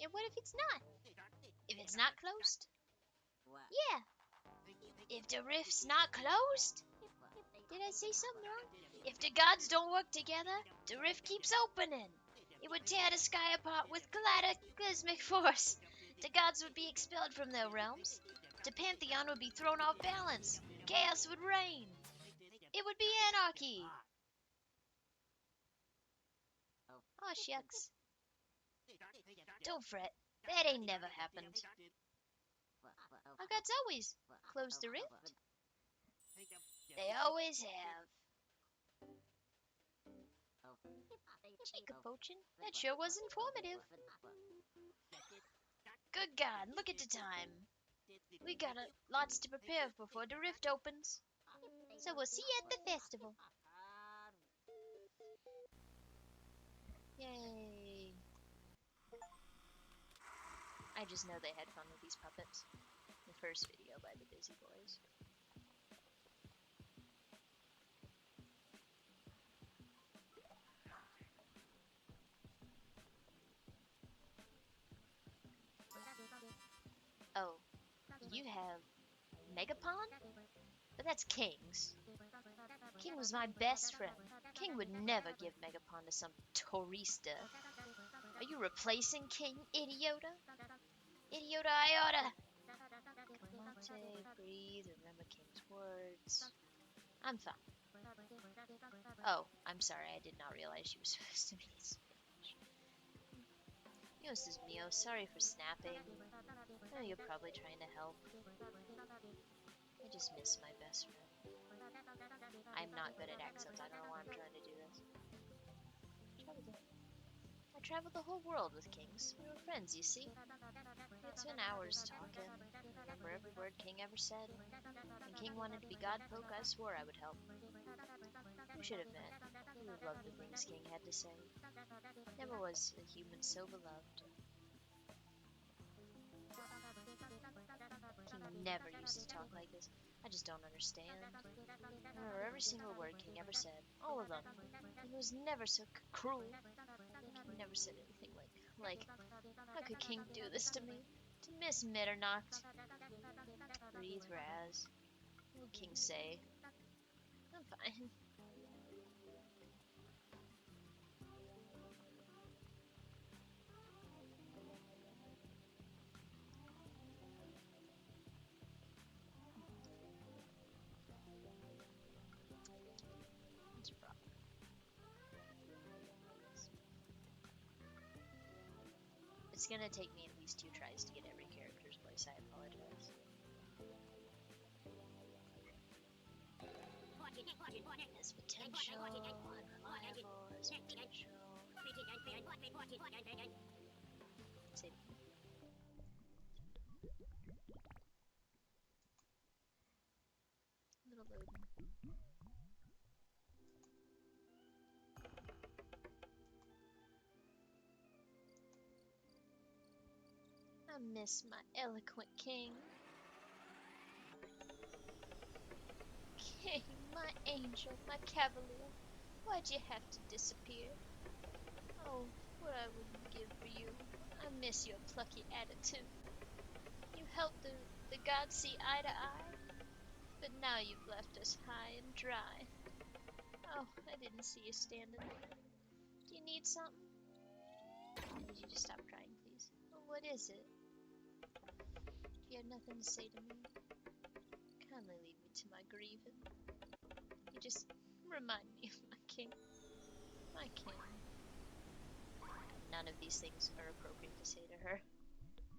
And what if it's not? If it's not closed? Yeah. If the rift's not closed? Did I say something wrong? If the gods don't work together, the rift keeps opening. It would tear the sky apart with cataclysmic force. The gods would be expelled from their realms. The Pantheon would be thrown off balance. Chaos would reign. It would be anarchy. Aw, shucks. Don't fret. That ain't never happened. Our gods always close the rift. They always have. Chica Potion, that sure was informative. Good God, look at the time. We got lots to prepare before the rift opens. So we'll see you at the festival. Yay. I just know they had fun with these puppets. The first video by the Busy Boys. Oh, you have Megapon? But that's King's. King was my best friend. King would never give Megapon to some tourista. Are you replacing King, Idiota? Idiota Iota! Calmate, breathe, remember King's words. I'm fine. Oh, I'm sorry, I did not realize she was supposed to be Spanish. Dios is mío, sorry for snapping. I know you're probably trying to help. I just miss my best friend. I'm not good at accents, I don't know why I'm trying to do this. I traveled the whole world with Kings. We were friends, you see. We spent hours talking. I remember every word King ever said. When King wanted to be Godpoke, I swore I would help. We should have met. We would love the things King had to say. Never was a human so beloved. King never used to talk like this. I just don't understand. I remember every single word King ever said. All of them. He was never so cruel. King never said anything like, how could King do this to me? To Miss Mitternacht. Breathe, Raz. What would King say? I'm fine. It's gonna take me at least 2 tries to get every character's voice, I apologize. His potential, unreliable, his potential. Save. Little loading. I miss my eloquent King. King, my angel, my cavalier, why'd you have to disappear? Oh, what I wouldn't give for you. I miss your plucky attitude. You helped the gods see eye to eye, but now you've left us high and dry. Oh, I didn't see you standing there. Do you need something? I need you to stop crying, please. Oh, what is it? You have nothing to say to me. Kindly leave me to my grieving. You just remind me of my king. My king. None of these things are appropriate to say to her.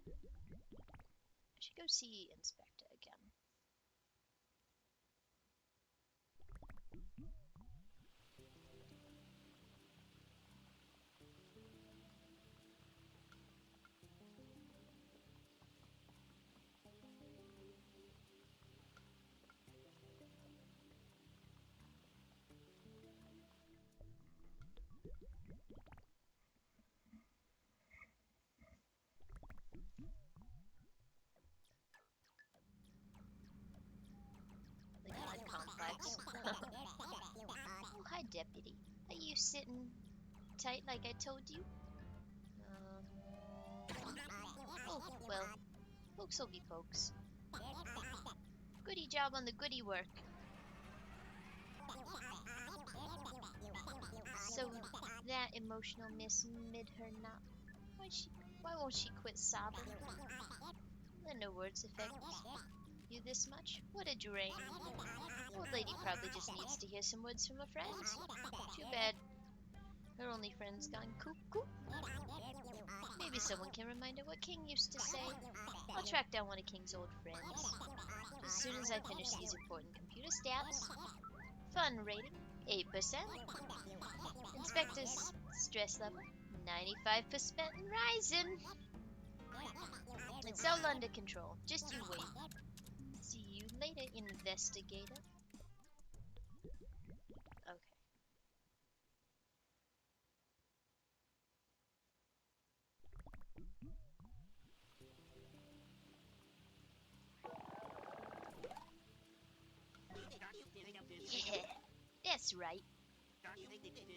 I should go see Inspector again. Complex. Oh, hi, Deputy. Are you sitting tight like I told you? Oh, well, folks will be folks. Goody job on the goody work. So, that emotional Miss Midhernacht, why won't she quit sobbing? Let no words affect you this much? What a drain. Old lady probably just needs to hear some words from her friends. Too bad her only friend's gone cuckoo. Maybe someone can remind her what King used to say. I'll track down one of King's old friends. As soon as I finish these important computer stats. Fun rating, 8%. Inspector's stress level, 95% and rising. It's all under control. Just you wait. See you later, investigator. Okay. Yeah, that's right.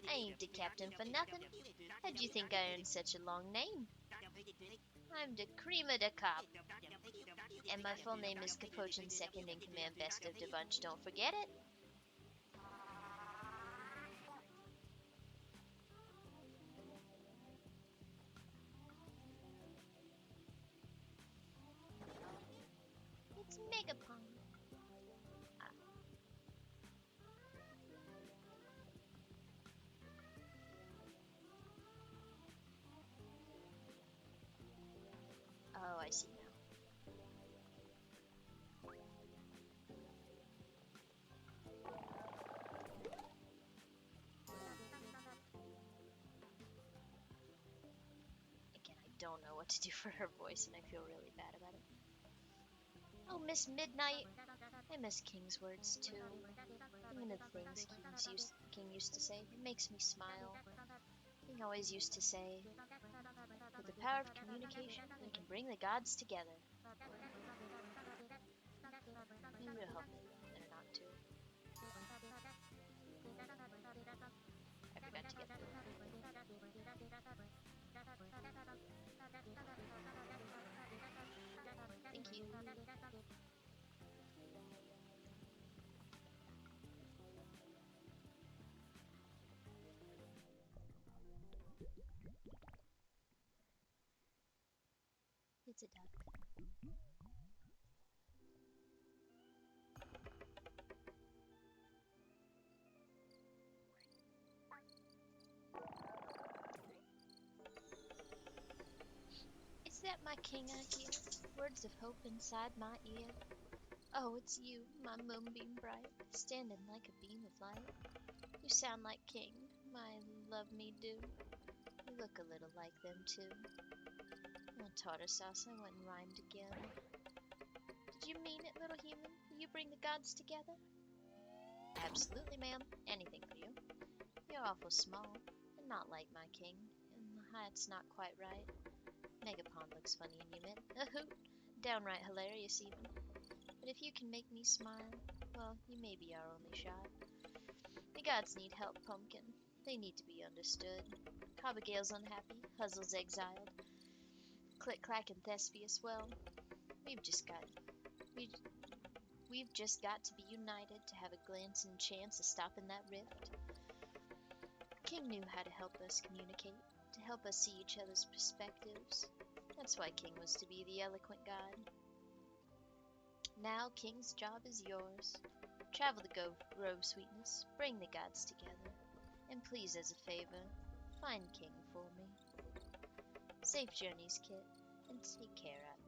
I ain't the captain for nothing. How'd you think I earned such a long name? I'm the cream of the crop. And my full name is Capuchin, second in command, best of the bunch. Don't forget it. It's Megapon. Oh, I see now. Again, I don't know what to do for her voice, and I feel really bad about it. Oh, Miss Midnight. I miss King's words, too. Thinking of the things King used to say, it makes me smile. King always used to say, with the power of communication, we can bring the gods together. Maybe it'll help me in or not, too. I forgot to get food. Thank you. It's a duck. Is that my king I hear? Words of hope inside my ear. Oh, it's you, my moonbeam bright, standing like a beam of light. You sound like King, my love me do. You look a little like them too. Oh, tartar sauce, I went and rhymed again. Did you mean it, little human? Will you bring the gods together? Absolutely, ma'am. Anything for you. You're awful small, and not like my king, and the height's not quite right. Megapon looks funny in you, mint. A hoot. Downright hilarious, even. But if you can make me smile, well, you may be our only shot. The gods need help, Pumpkin. They need to be understood. Cobbergale's unhappy, Huzzle's exiled. Click-Clack and Thespius, well, we've just got to be united to have a glancing chance of stopping that rift. King knew how to help us communicate, to help us see each other's perspectives. That's why King was to be the eloquent god. Now King's job is yours. Travel the Grove, Sweetness, bring the gods together, and please, as a favor, find King for me. Safe journeys, Kit, and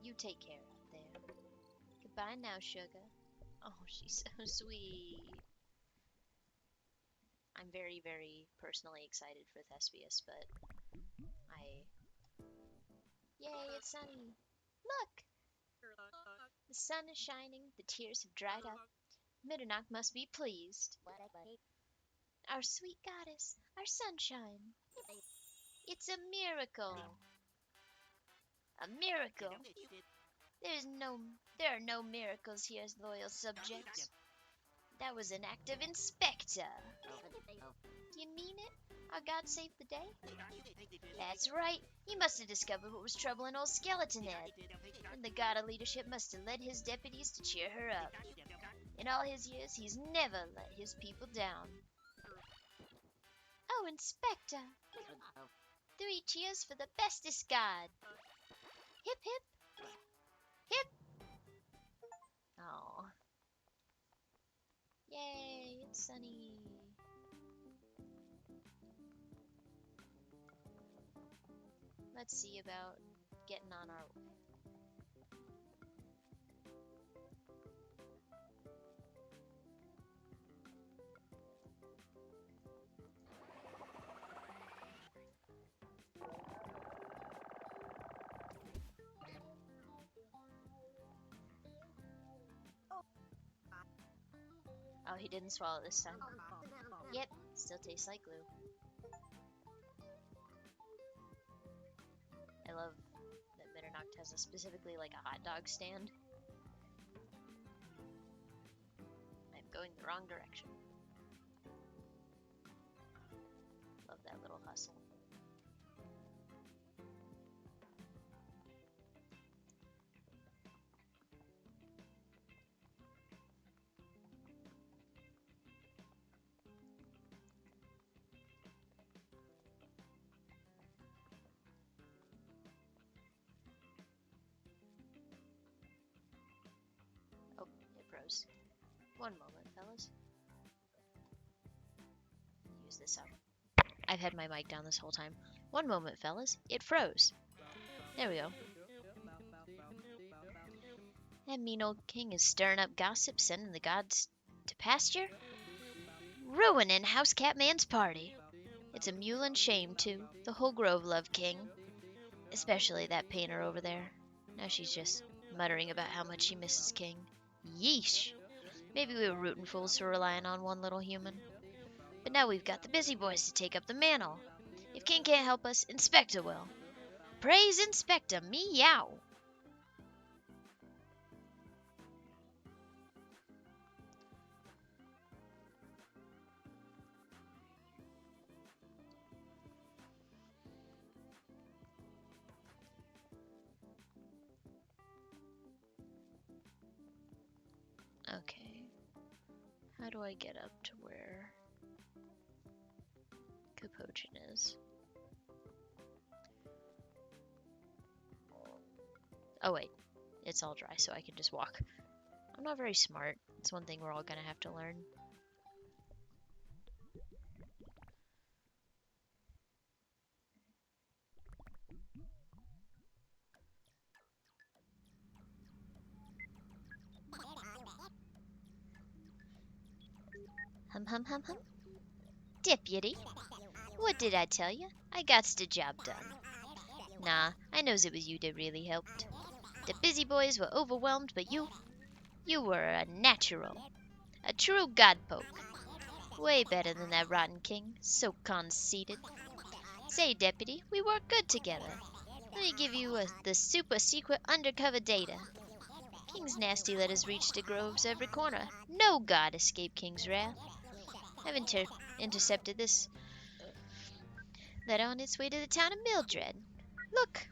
you take care out there. Goodbye now, sugar. Oh, she's so sweet. I'm very, very personally excited for Thespius, but Yay, it's sunny! Look! The sun is shining, the tears have dried up. Mitternacht must be pleased. Our sweet goddess, our sunshine. It's a miracle. A miracle? There are no miracles here, loyal subjects. That was an act of Inspector. Do you mean it? Our god saved the day? That's right. He must have discovered what was troubling old Skeleton Head. And the god of leadership must have led his deputies to cheer her up. In all his years, he's never let his people down. Oh, Inspector! 3 cheers for the bestest god! Hip hip! Hip! Oh. Sunny. Let's see about getting on our way. Oh, he didn't swallow this time. Yep, still tastes like glue. I love that Bitternoct has specifically like a hot dog stand. I'm going the wrong direction. Love that little hustle. Oh, it froze. One moment, fellas. Use this up. I've had my mic down this whole time. One moment, fellas. It froze. There we go. That mean old king is stirring up gossip, sending the gods to pasture, ruining House Catman's party. It's a mule and shame, too. The whole grove love King. Especially that painter over there. Now she's just muttering about how much she misses King. Yeesh. Maybe we were rootin' fools for relying on one little human. But now we've got the busy boys to take up the mantle. If King can't help us, Inspector will. Praise Inspector, meow. Okay. How do I get up to where Capuchin is? Oh wait, it's all dry, so I can just walk. I'm not very smart. It's one thing we're all gonna have to learn. Hum hum hum hum. Deputy, what did I tell you? I got the job done. Nah, I knows it was you that really helped. The busy boys were overwhelmed, but you were a natural. A true godpoke. Way better than that rotten king, so conceited. Say, deputy, we work good together. Let me give you the super secret undercover data. King's nasty letters reach the groves every corner. No god escaped King's wrath. I've intercepted this letter on its way to the town of Mildred. Look!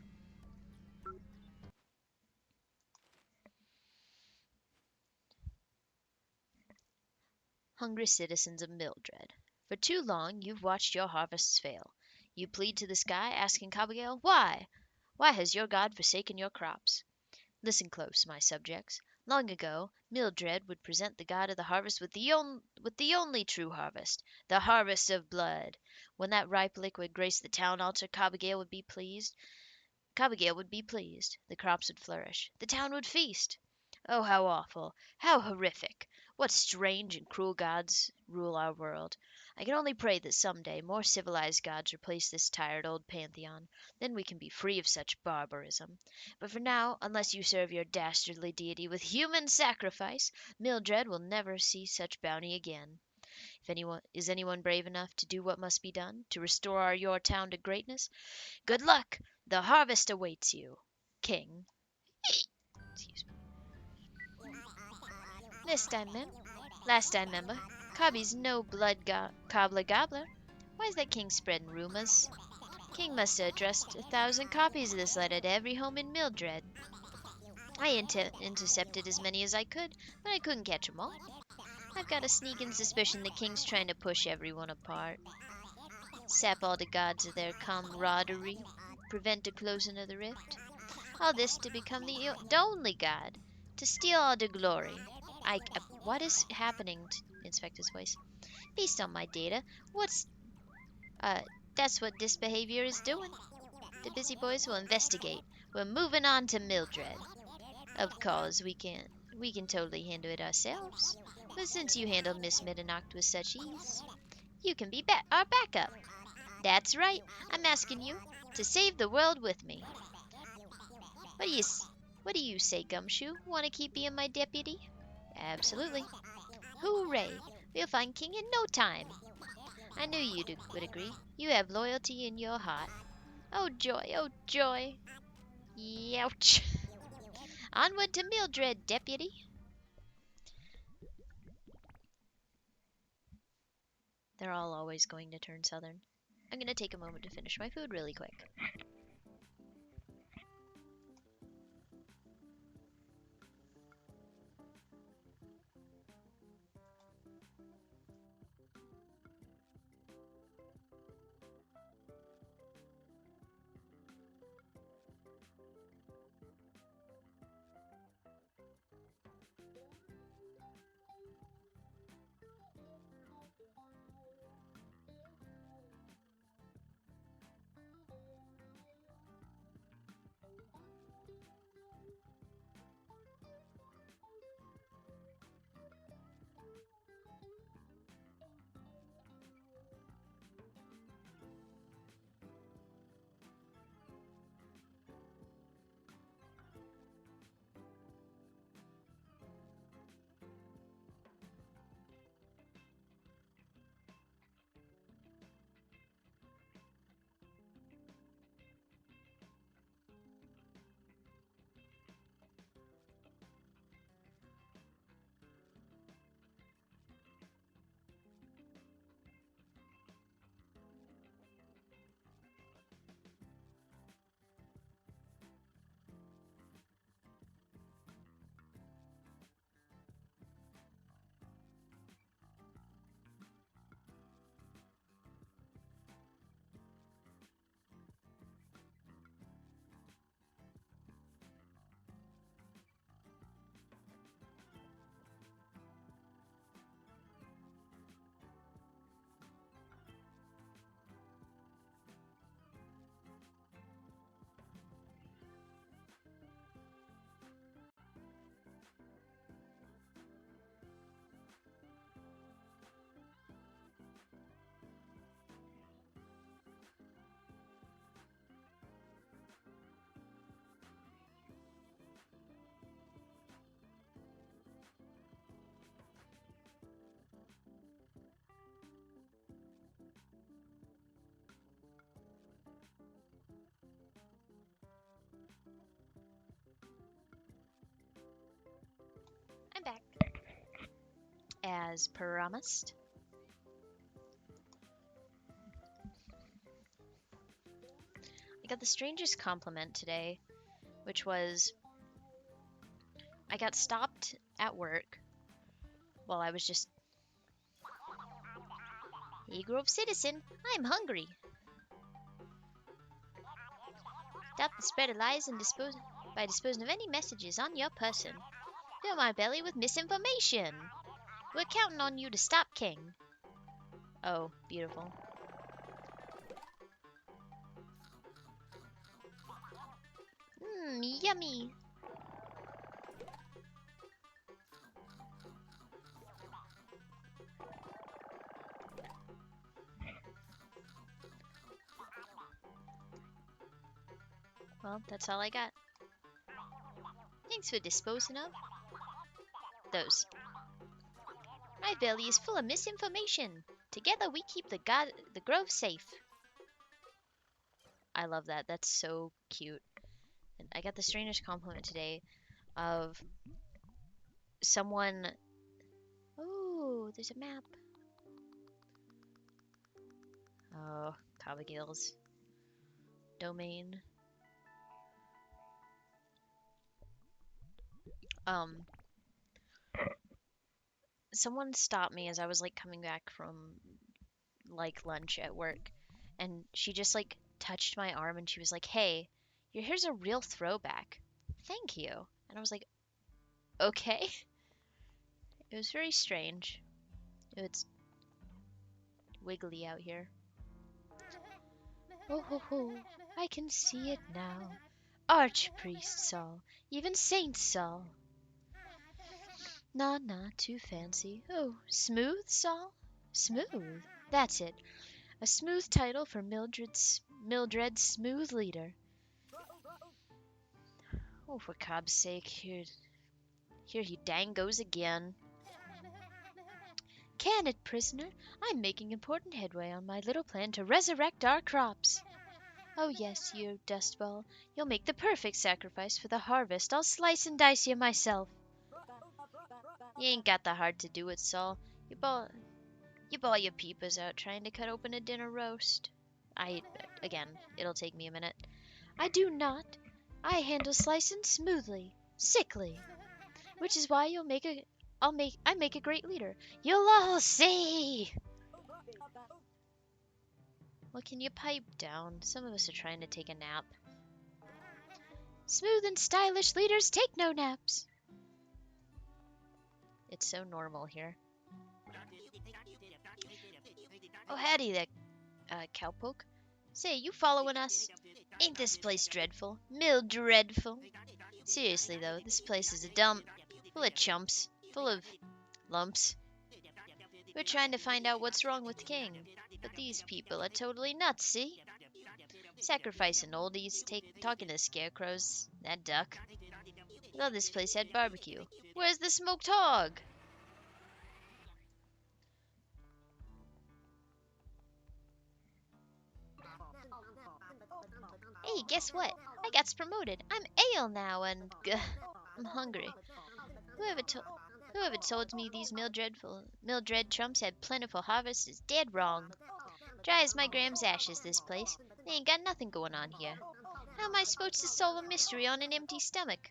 Hungry citizens of Mildred, for too long you've watched your harvests fail. You plead to the sky, asking Cobbigail, why? Why has your god forsaken your crops? Listen close, my subjects. Long ago, Mildred would present the god of the harvest with the only true harvest, the harvest of blood. When that ripe liquid graced the town altar, Cobbigail would be pleased. The crops would flourish. The town would feast. Oh, how awful! How horrific! What strange and cruel gods rule our world! I can only pray that some day more civilized gods replace this tired old pantheon. Then we can be free of such barbarism. But for now, unless you serve your dastardly deity with human sacrifice, Mildred will never see such bounty again. Is anyone brave enough to do what must be done to restore your town to greatness? Good luck! The harvest awaits you. King. Excuse me. Last time, member. Cobby's no blood cobbler gobbler. Why is that King spreading rumors? King must have addressed 1,000 copies of this letter to every home in Mildred. I intercepted as many as I could, but I couldn't catch 'em all. I've got a sneaking suspicion the King's trying to push everyone apart. Sap all the gods of their camaraderie, prevent the closing of the rift. All this to become the only god, to steal all the glory. What is happening? Inspector's voice. Based on my data, what's uh that's what this behavior is doing. The busy boys will investigate. We're moving on to Mildred. Of course, we can totally handle it ourselves. But since you handled Miss Middernacht with such ease, you can be our backup. That's right. I'm asking you to save the world with me. What do you what do you say, Gumshoe? Want to keep being my deputy? Absolutely. Hooray! We'll find King in no time. I knew you would agree. You have loyalty in your heart. Oh joy, oh joy. Youch. Onward to Mildred, deputy. They're all always going to turn southern. I'm gonna take a moment to finish my food really quick. I'm back. As promised. I got the strangest compliment today, which was I got stopped at work while I was just, "Hey, Grove citizen, I'm hungry. Stop the spread of lies and by disposing of any messages on your person. Fill my belly with misinformation. We're counting on you to stop King." Oh, beautiful. Yummy. Well, that's all I got. Thanks for disposing of those. My belly is full of misinformation. Together we keep the grove safe. I love that. That's so cute. And I got the strangest compliment today of someone. Oh, there's a map. Oh, Cobagill's domain. Someone stopped me as I was like coming back from like lunch at work, and she just like touched my arm and she was like, "Hey, your hair's a real throwback. Thank you." And I was like, "Okay." It was very strange. It's wiggly out here. Oh ho ho, I can see it now. Archpriest Saul, even Saint Saul. Nah, too fancy. Oh, Smooth Saul? Smooth. That's it. A smooth title for Mildred's smooth leader. Oh, for Cobb's sake, here he dang goes again. Can it, prisoner? I'm making important headway on my little plan to resurrect our crops. Oh yes, you dustball. You'll make the perfect sacrifice for the harvest. I'll slice and dice you myself. You ain't got the heart to do it, Saul. You ball your peepers out trying to cut open a dinner roast. Again, it'll take me a minute. I do not. I handle slicing smoothly, sickly, which is why I make a great leader. You'll all see. Well, can you pipe down? Some of us are trying to take a nap. Smooth and stylish leaders take no naps. It's so normal here. Oh, howdy there, cowpoke. Say, you following us? Ain't this place dreadful? Dreadful. Seriously, though, this place is a dump. Full of chumps. Full of lumps. We're trying to find out what's wrong with King. But these people are totally nuts, see? Sacrificing oldies, talking to scarecrows, that duck. I thought this place had barbecue. Where's the smoked hog? Hey, guess what? I got promoted. I'm Ale now, and I'm hungry. Whoever told me these Mildred chumps had plentiful harvests is dead wrong. Dry as my Graham's ashes, this place. They ain't got nothing going on here. How am I supposed to solve a mystery on an empty stomach,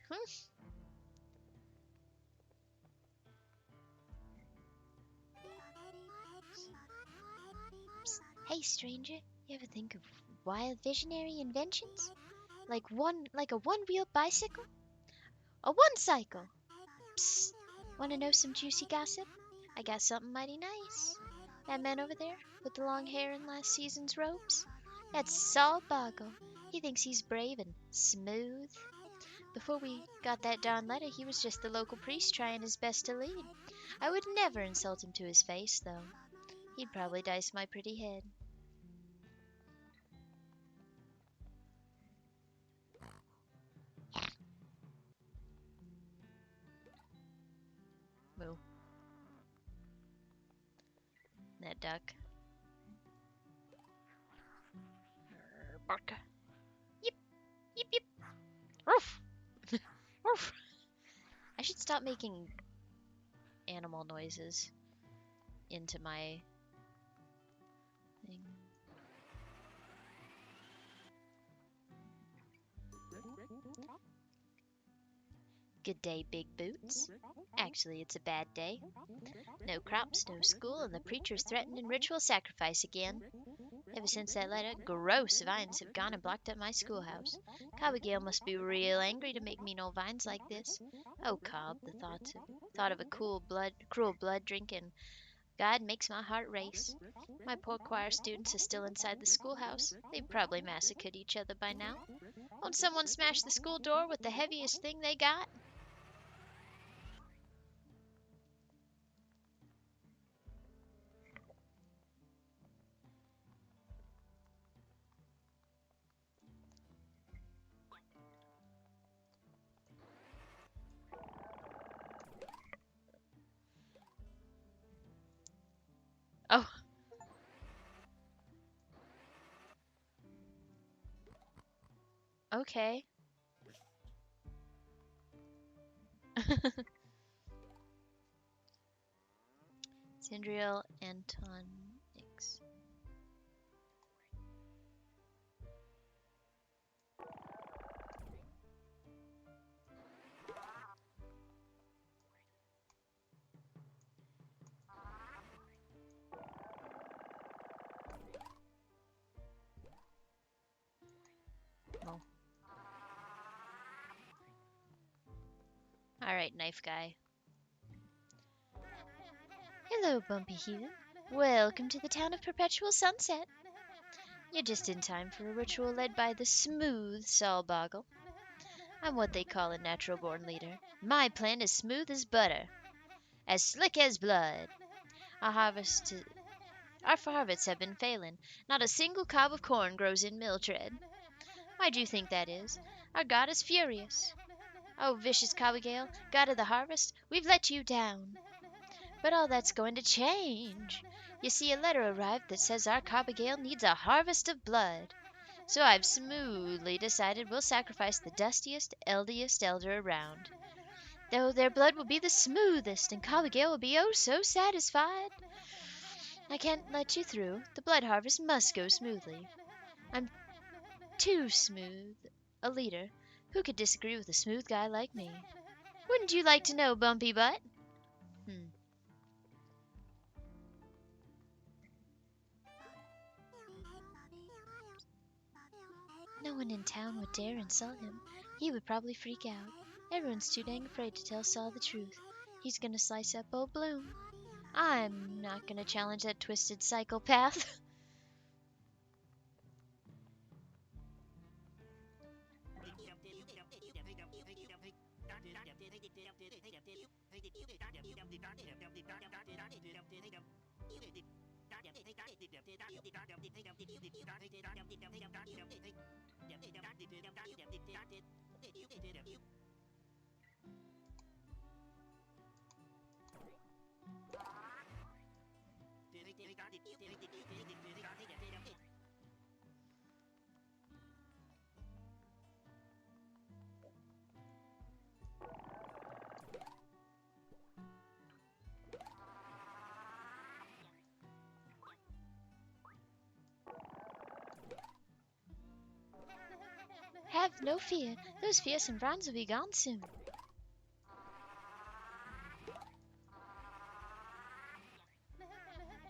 Hey, stranger, you ever think of wild visionary inventions? Like a one-wheel bicycle? A one-cycle! Psst! Wanna know some juicy gossip? I got something mighty nice. That man over there, with the long hair in last season's robes? That's Saul Boggle. He thinks he's brave and smooth. Before we got that darn letter, he was just the local priest trying his best to lead. I would never insult him to his face, though. He'd probably dice my pretty head. Moo. That duck. Bark. Yip, yip, yip. Roof. Roof. I should stop making animal noises into my thing. Good day, Big Boots. Actually, it's a bad day. No crops, no school, and the preacher's threatening ritual sacrifice again. Ever since that letter, gross vines have gone and blocked up my schoolhouse. Cobbigail must be real angry to make me know vines like this. Oh, Cobb, the thought of a cruel blood drinking God makes my heart race. My poor choir students are still inside the schoolhouse. They've probably massacred each other by now. Won't someone smash the school door with the heaviest thing they got? Oh. Okay. Sindriel Antonix. Oh. Alright, knife guy. Hello, Bumpy Heathen. Welcome to the town of Perpetual Sunset. You're just in time for a ritual led by the smooth Solboggle. I'm what they call a natural-born leader. My plan is smooth as butter, as slick as blood. Our harvests have been failing. Not a single cob of corn grows in Mildred. Why do you think that is? Our god is furious. Oh, vicious Cobbigail, god of the harvest, we've let you down. But all that's going to change. You see, a letter arrived that says our Cobbigail needs a harvest of blood. So I've smoothly decided we'll sacrifice the dustiest, eldiest elder around. Though their blood will be the smoothest, and Cobbigail will be oh so satisfied. I can't let you through. The blood harvest must go smoothly. I'm too smooth a leader. Who could disagree with a smooth guy like me? Wouldn't you like to know, Bumpy Butt? Hmm. No one in town would dare insult him. He would probably freak out. Everyone's too dang afraid to tell Saul the truth. He's gonna slice up old Bloom. I'm not gonna challenge that twisted psychopath. Have no fear. Those fearsome brands will be gone soon.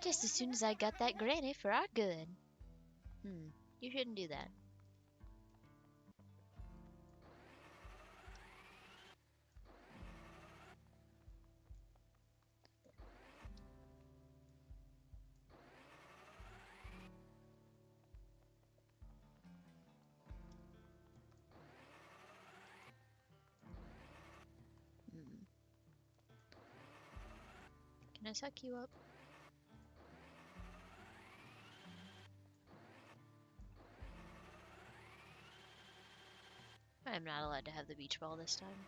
Just as soon as I got that granny for our good. You shouldn't do that. Can I suck you up? I'm not allowed to have the beach ball this time.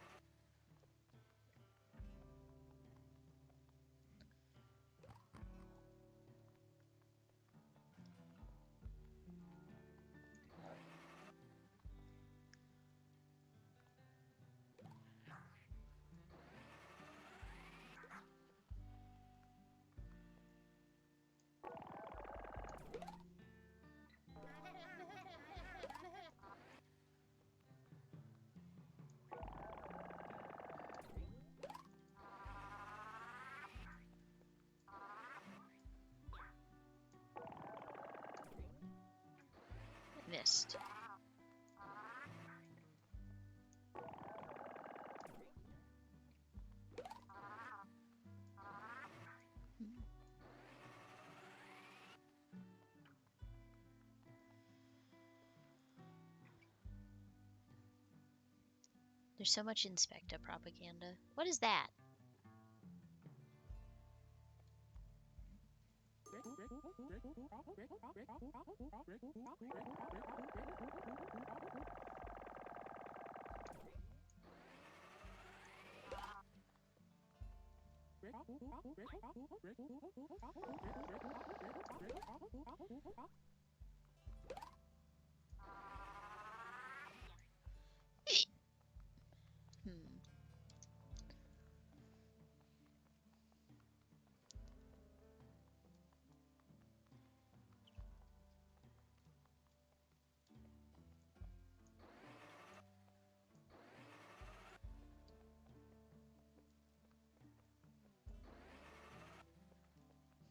Missed. There's so much Inspector propaganda. What is that? Hmm.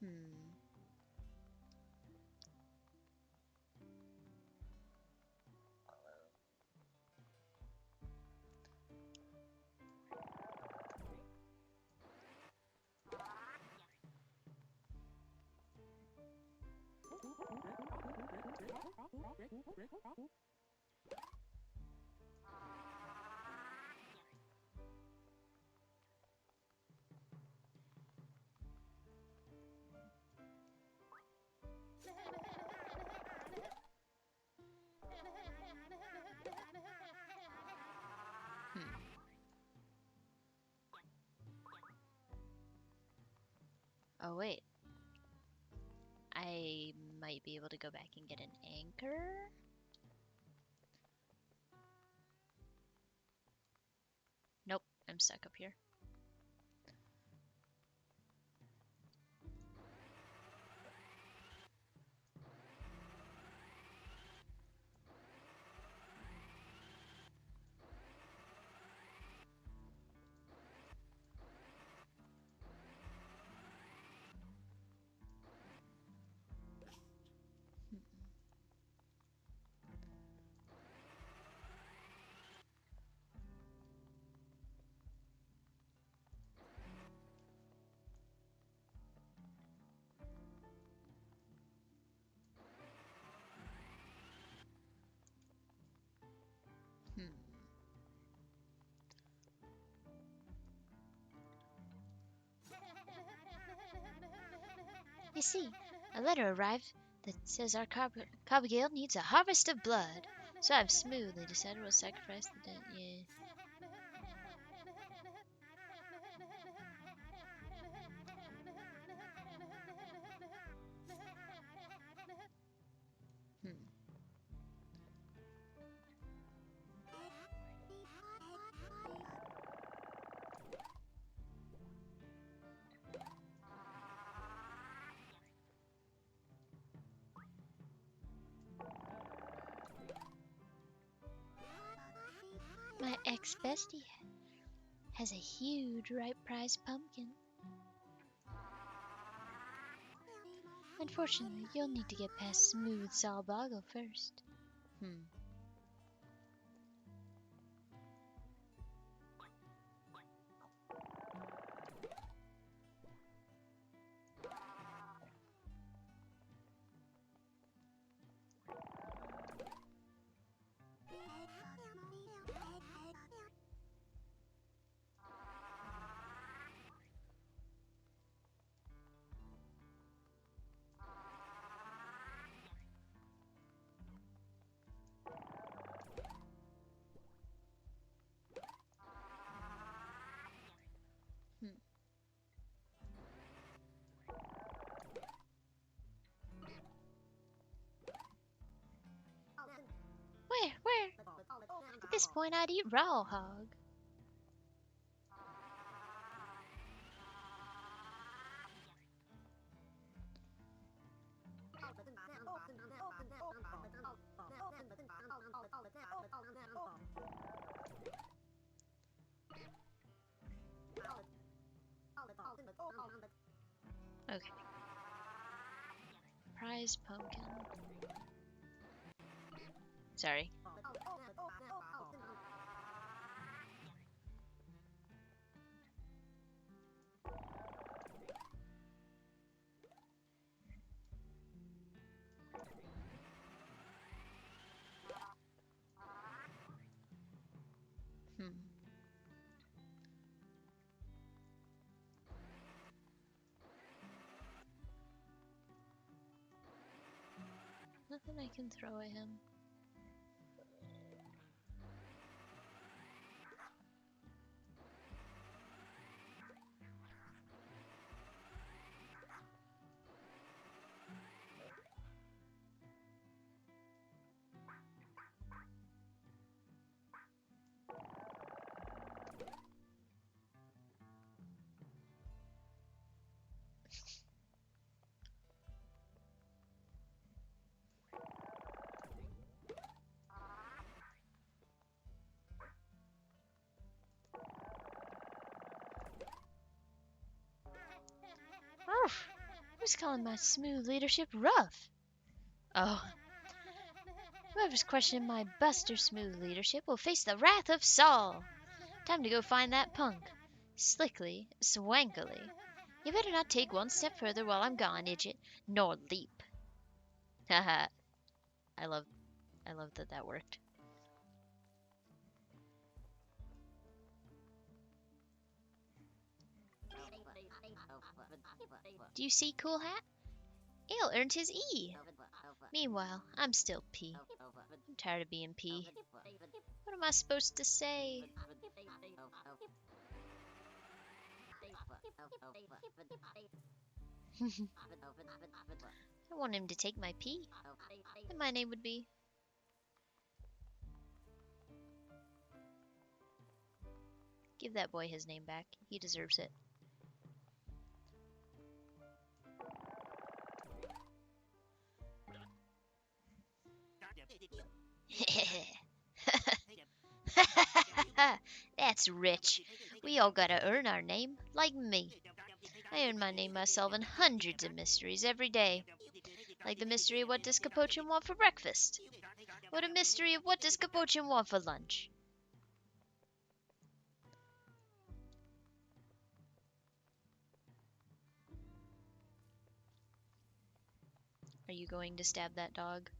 Hmm. Oh, wait. I might be able to go back and get an anchor? Nope, I'm stuck up here. Hmm. You see, a letter arrived that says our Cobbergale needs a harvest of blood. So I've smoothly decided we'll sacrifice the dead. Yeah. Hmm. My ex-bestie has a huge ripe prize pumpkin. Unfortunately, you'll need to get past Smooth Salboggle first. Hmm. Hmm. Where? At this point, I'd eat raw hog. Okay. Prize pumpkin. Sorry. Hmm. Nothing I can throw at him. Oof. Who's calling my smooth leadership rough? Oh. Whoever's questioning my Buster Smooth leadership will face the wrath of Saul. Time to go find that punk. Slickly, swankily. You better not take one step further while I'm gone, Idjit, nor leap. Haha. I love I love that that worked. Do you see, Cool Hat? Ale earned his E. Meanwhile, I'm still P. I'm tired of being P. What am I supposed to say? I want him to take my P. And my name would be... Give that boy his name back. He deserves it. That's rich. We all gotta earn our name, like me. I earn my name myself in hundreds of mysteries every day. Like the mystery of what does Capuchin want for breakfast? Or the mystery of what does Capuchin want for lunch? Are you going to stab that dog?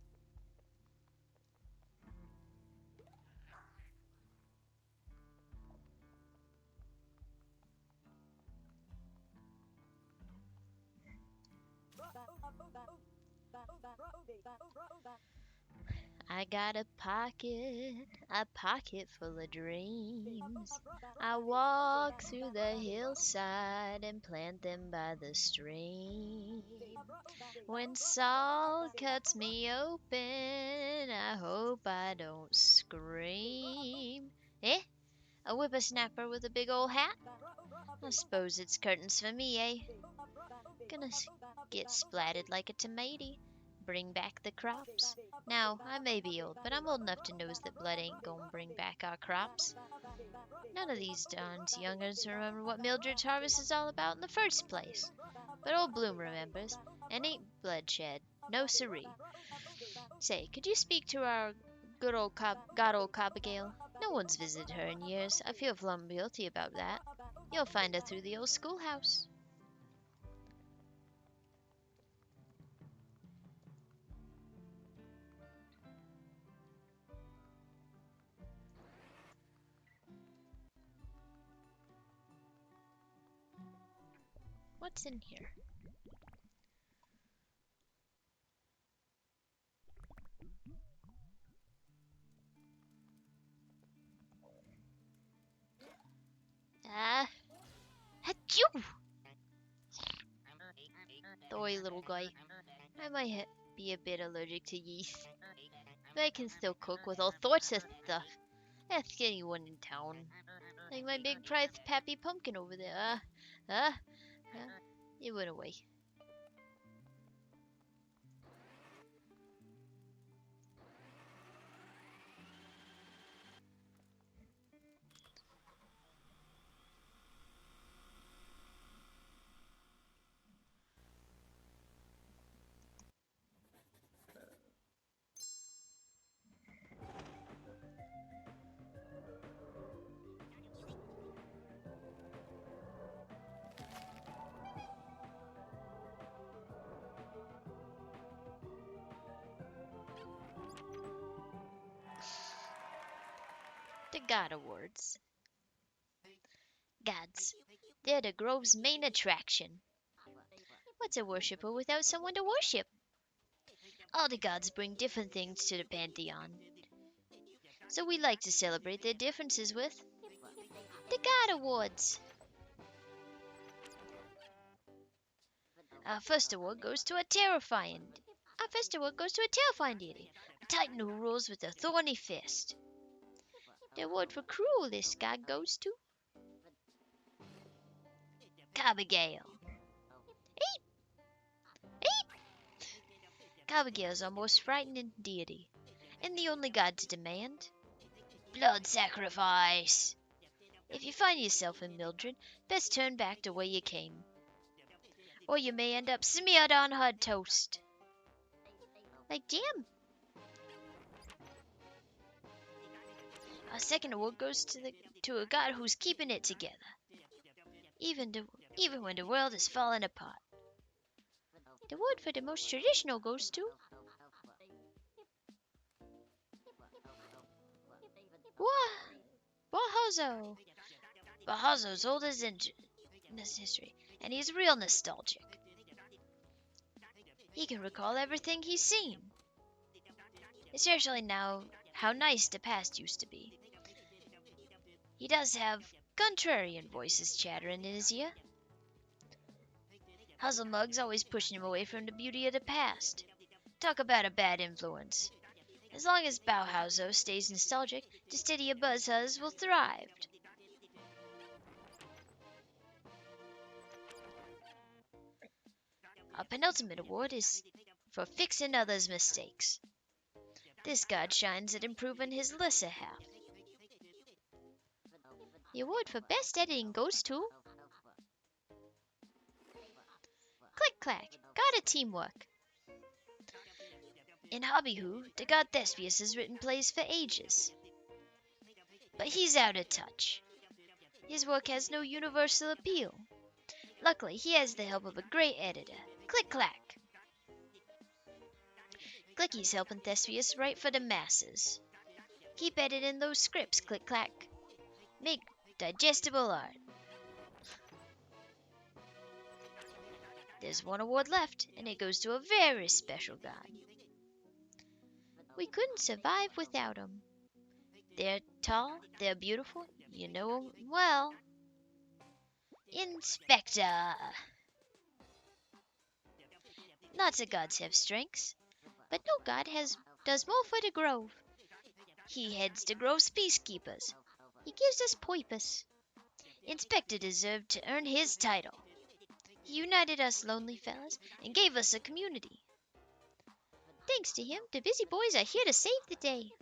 I got a pocket full of dreams. I walk through the hillside and plant them by the stream. When Saul cuts me open, I hope I don't scream. Eh? A whippersnapper with a big old hat? I suppose it's curtains for me, eh? Gonna get splatted like a tomato. Bring back the crops. Now, I may be old, but I'm old enough to know that blood ain't gonna bring back our crops. None of these darns young'uns remember what Mildred's harvest is all about in the first place. But old Bloom remembers, and ain't bloodshed. No siree. Say, could you speak to our god old Cobbigail? No one's visited her in years. I feel plumb guilty about that. You'll find her through the old schoolhouse. What's in here? Achoo! Sorry, little guy. I might be a bit allergic to yeast, but I can still cook with all sorts of stuff. Ask anyone in town. Like my big prize Pappy Pumpkin over there. It went away. The God Awards. Gods. They're the Grove's main attraction. What's a worshipper without someone to worship? All the gods bring different things to the pantheon, so we like to celebrate their differences with the God Awards. Our first award goes to a terrifying deity, a titan who rules with a thorny fist. The award for cruelest god goes to Cobbigail. Cobbigail is our most frightening deity, and the only god to demand blood sacrifice. If you find yourself in Mildred, best turn back the way you came, or you may end up smeared on hard toast. Like jam. Our second award goes to a god who's keeping it together, even when the world is falling apart. The award for the most traditional goes to What? Bahazo! Bahazo's old as in this history, and he's real nostalgic. He can recall everything he's seen, especially now how nice the past used to be. He does have contrarian voices chattering in his ear. Huzzlemug's always pushing him away from the beauty of the past. Talk about a bad influence. As long as Bauhauser stays nostalgic, the city of Buzzhuzz will thrive. Our penultimate award is for fixing others' mistakes. This god shines at improving his lesser half. The award for best editing goes to Click Clack, God of Teamwork. In Hobbyhoo, the god Thespius has written plays for ages. But he's out of touch. His work has no universal appeal. Luckily, he has the help of a great editor, Click Clack. Clicky's helping Thespius write for the masses. Keep editing those scripts, Click Clack. Make digestible art. There's one award left, and it goes to a very special god. We couldn't survive without 'em. They're tall, they're beautiful, you know 'em well. Inspector! Lots of gods have strengths, but no god does more for the Grove. He heads the Grove's peacekeepers. He gives us purpose. Inspector deserved to earn his title. He united us lonely fellas and gave us a community. Thanks to him, the busy boys are here to save the day.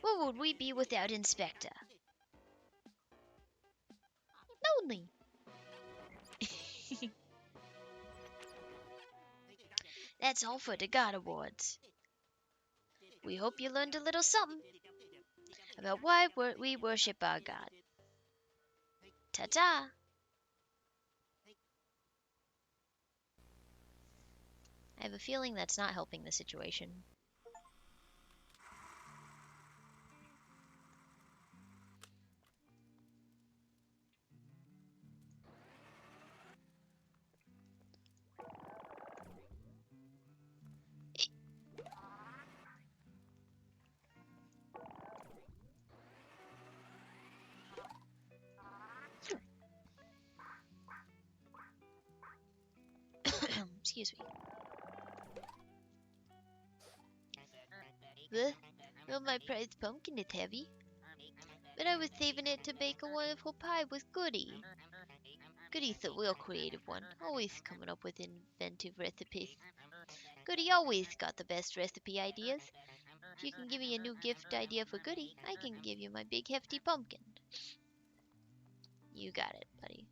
What would we be without Inspector? Lonely. That's all for the God Awards. We hope you learned a little something about why we worship our God. Ta-ta! I have a feeling that's not helping the situation. Excuse me. Well, my prized pumpkin is heavy, but I was saving it to bake a wonderful pie with Goody. Goody's the real creative one, always coming up with inventive recipes. Goody always got the best recipe ideas. If you can give me a new gift idea for Goody, I can give you my big hefty pumpkin. You got it, buddy.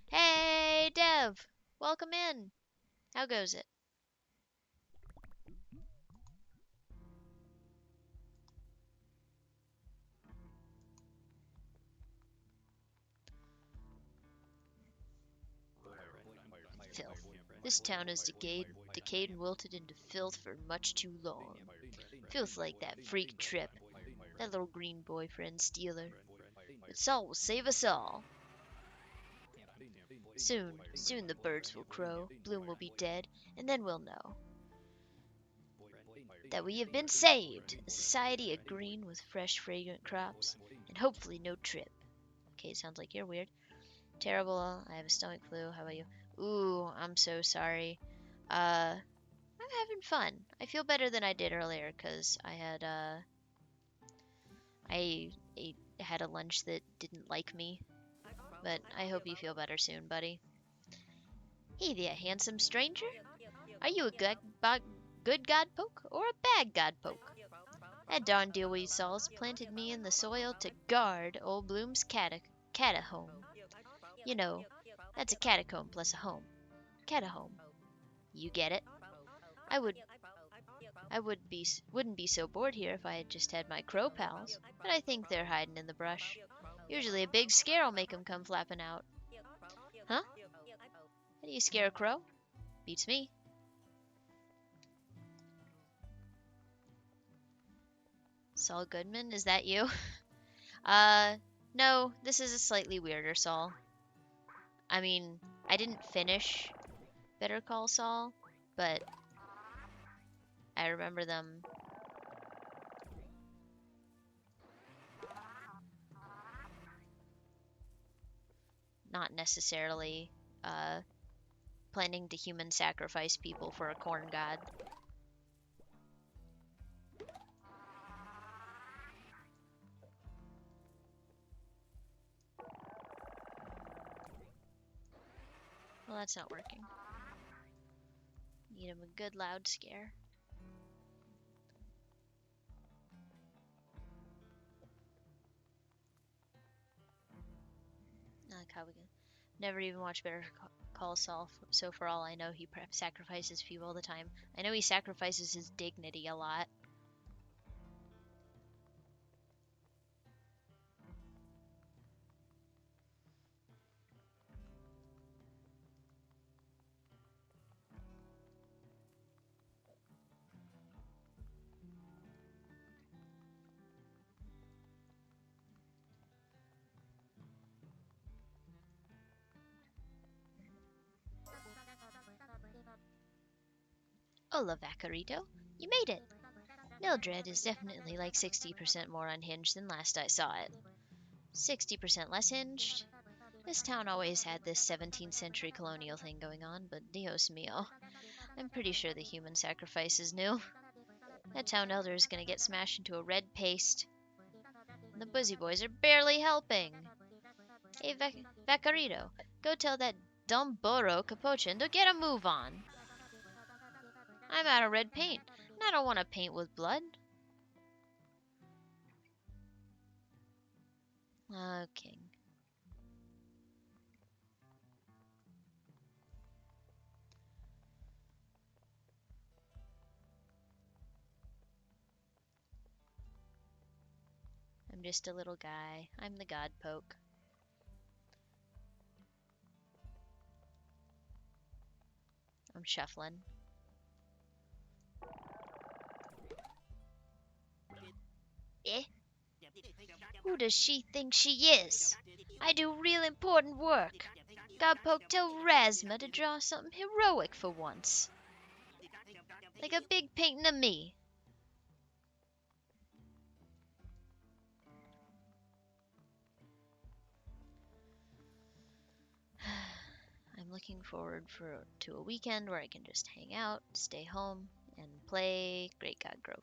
Hey, Dev! Welcome in! How goes it? Filth. This town has decayed and wilted into filth for much too long. Feels like that freak Trip, that little green boyfriend Stealer. But Saul will save us all. Soon the birds will crow, Bloom will be dead, and then we'll know that we have been saved, a society of green with fresh, fragrant crops, and hopefully no Trip. Okay, sounds like you're weird. Terrible, I have a stomach flu, how about you? Ooh, I'm so sorry. I'm having fun. I feel better than I did earlier, because I had a lunch that didn't like me. But I hope you feel better soon, buddy. Hey there, handsome stranger. Are you a good godpoke or a bad godpoke? That darn deal we saw's planted me in the soil to guard old Bloom's catahome. You know, that's a catacomb plus a home. Catahome. You get it? I wouldn't be so bored here if I had just had my crow pals, but I think they're hiding in the brush. Usually a big scare'll make 'em come flapping out. Huh? How do you scare a crow? Beats me. Saul Goodman, is that you? No, this is a slightly weirder Saul. I mean, I didn't finish Better Call Saul, but I remember them not necessarily planning to human sacrifice people for a corn god. Well, that's not working. Need him a good loud scare. Never even watched Better Call Saul, so for all I know, he sacrifices people all the time. I know he sacrifices his dignity a lot. Hola, Vacarito. You made it! Mildred is definitely like 60% more unhinged than last I saw it. 60% less hinged? This town always had this 17th century colonial thing going on, but Dios mio. I'm pretty sure the human sacrifice is new. That town elder is gonna get smashed into a red paste. And the Buzzy Boys are barely helping. Hey, Vacarito, go tell that dumb Boro Capuchin to get a move on. I'm out of red paint, and I don't want to paint with blood. Okay. I'm just a little guy. I'm the God Poke. I'm shuffling. Eh? Who does she think she is? I do real important work. God Poke, tell Razma to draw something heroic for once. Like a big painting of me. I'm looking forward to a weekend where I can just hang out, stay home, and play Great God Grove.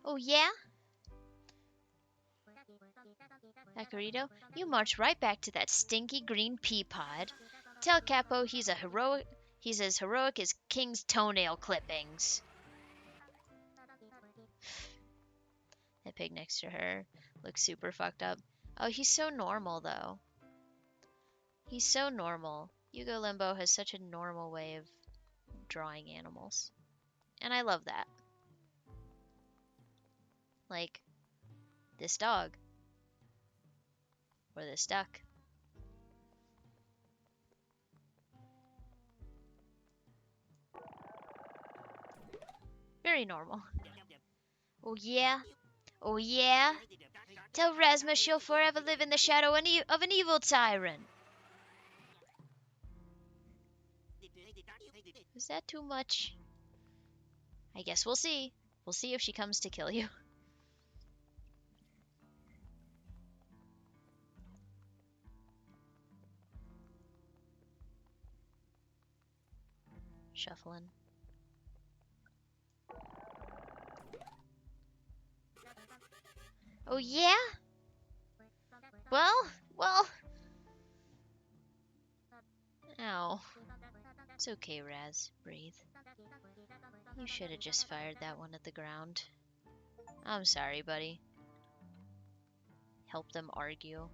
Oh yeah? Vacarito, you march right back to that stinky green pea pod. Tell Capo he's as heroic as King's toenail clippings. The pig next to her looks super fucked up. Oh, he's so normal though. He's so normal. Hugo Limbo has such a normal way of drawing animals. And I love that. Like this dog. Or this duck. Very normal. Oh yeah? Oh yeah? Tell Razma she'll forever live in the shadow of an evil tyrant. Is that too much? I guess we'll see. We'll see if she comes to kill you. Shuffling. Oh yeah? Well. Ow. It's okay, Raz. Breathe. You should have just fired that one at the ground. I'm sorry, buddy. Help them argue.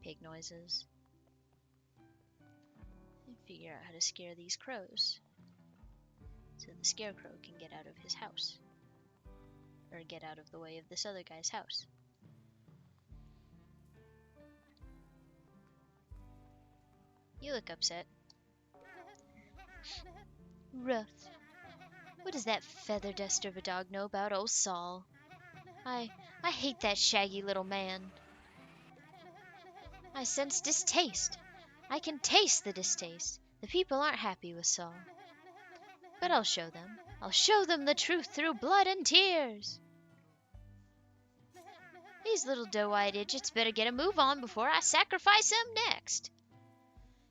Pig noises. And figure out how to scare these crows. So the scarecrow can get out of his house. Or get out of the way of this other guy's house. You look upset. Rough. What does that feather duster of a dog know about old Saul? I hate that shaggy little man. I sense distaste. I can taste the distaste. The people aren't happy with Saul. But I'll show them. I'll show them the truth through blood and tears. These little doe-eyed idiots better get a move on before I sacrifice them next.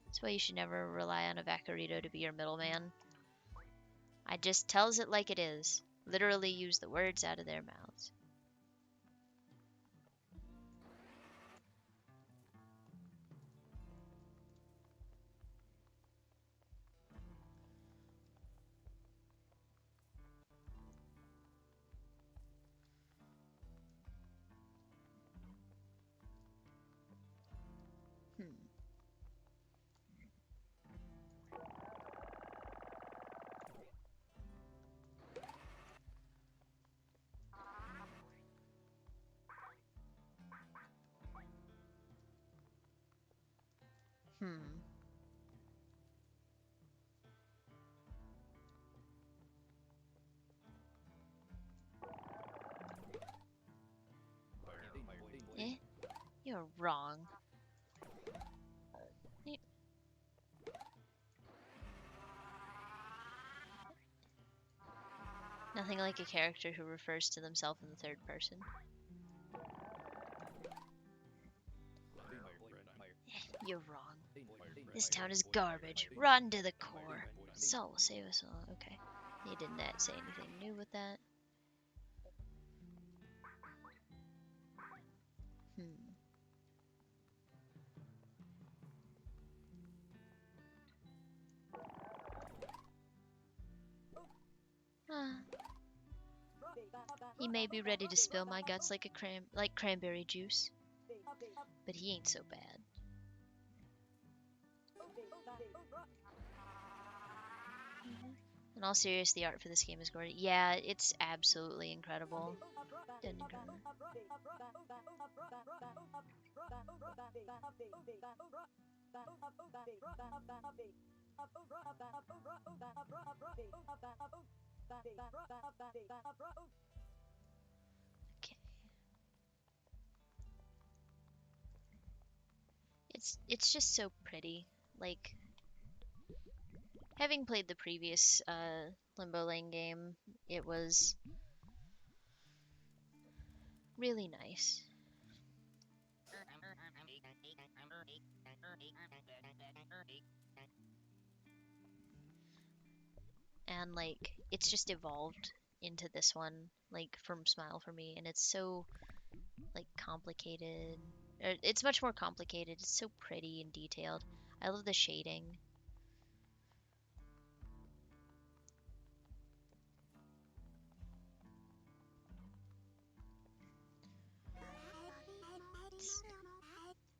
That's why you should never rely on a Vaquerito to be your middleman. I just tells it like it is. Literally use the words out of their mouths. Hmm. Hmm. Eh? You're wrong. Nothing like a character who refers to themselves in the third person. You're wrong. This town is garbage, rotten to the core. Saul will save us all. Okay. He didn't say anything new with that. Hmm. He may be ready to spill my guts like cranberry juice, but he ain't so bad. In all seriousness, the art for this game is gorgeous. Yeah, it's absolutely incredible. Okay. It's just so pretty. Like, having played the previous Limbo Lane game, it was really nice. And like, it's just evolved into this one, like from Smile for me, and it's so like complicated. It's much more complicated. It's so pretty and detailed. I love the shading.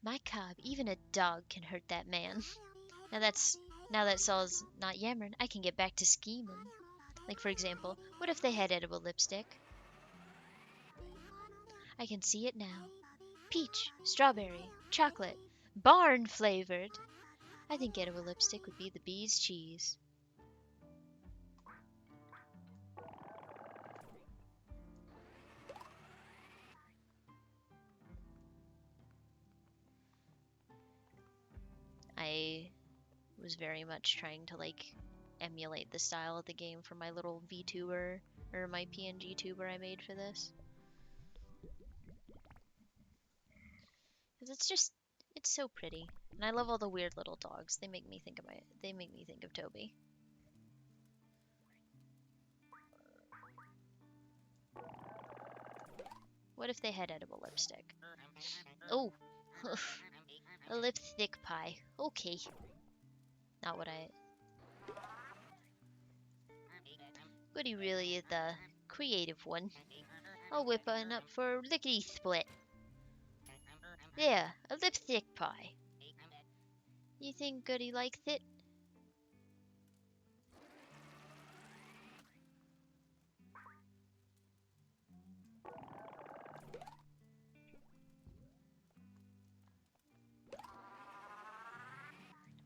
My cob, even a dog can hurt that man. Now that Saul's not yammering, I can get back to scheming. Like, for example, what if they had edible lipstick? I can see it now. Peach, strawberry, chocolate, barn flavored. I think edible lipstick would be the bee's cheese. I was very much trying to like emulate the style of the game from my little VTuber or my PNG tuber I made for this. Because it's so pretty. And I love all the weird little dogs. They make me think of Toby. What if they had edible lipstick? Oh, a lipstick pie. Okay. Not what I... Goody really is the creative one. I'll whip one up for lickety split. There, a lipstick pie. You think Goody likes it?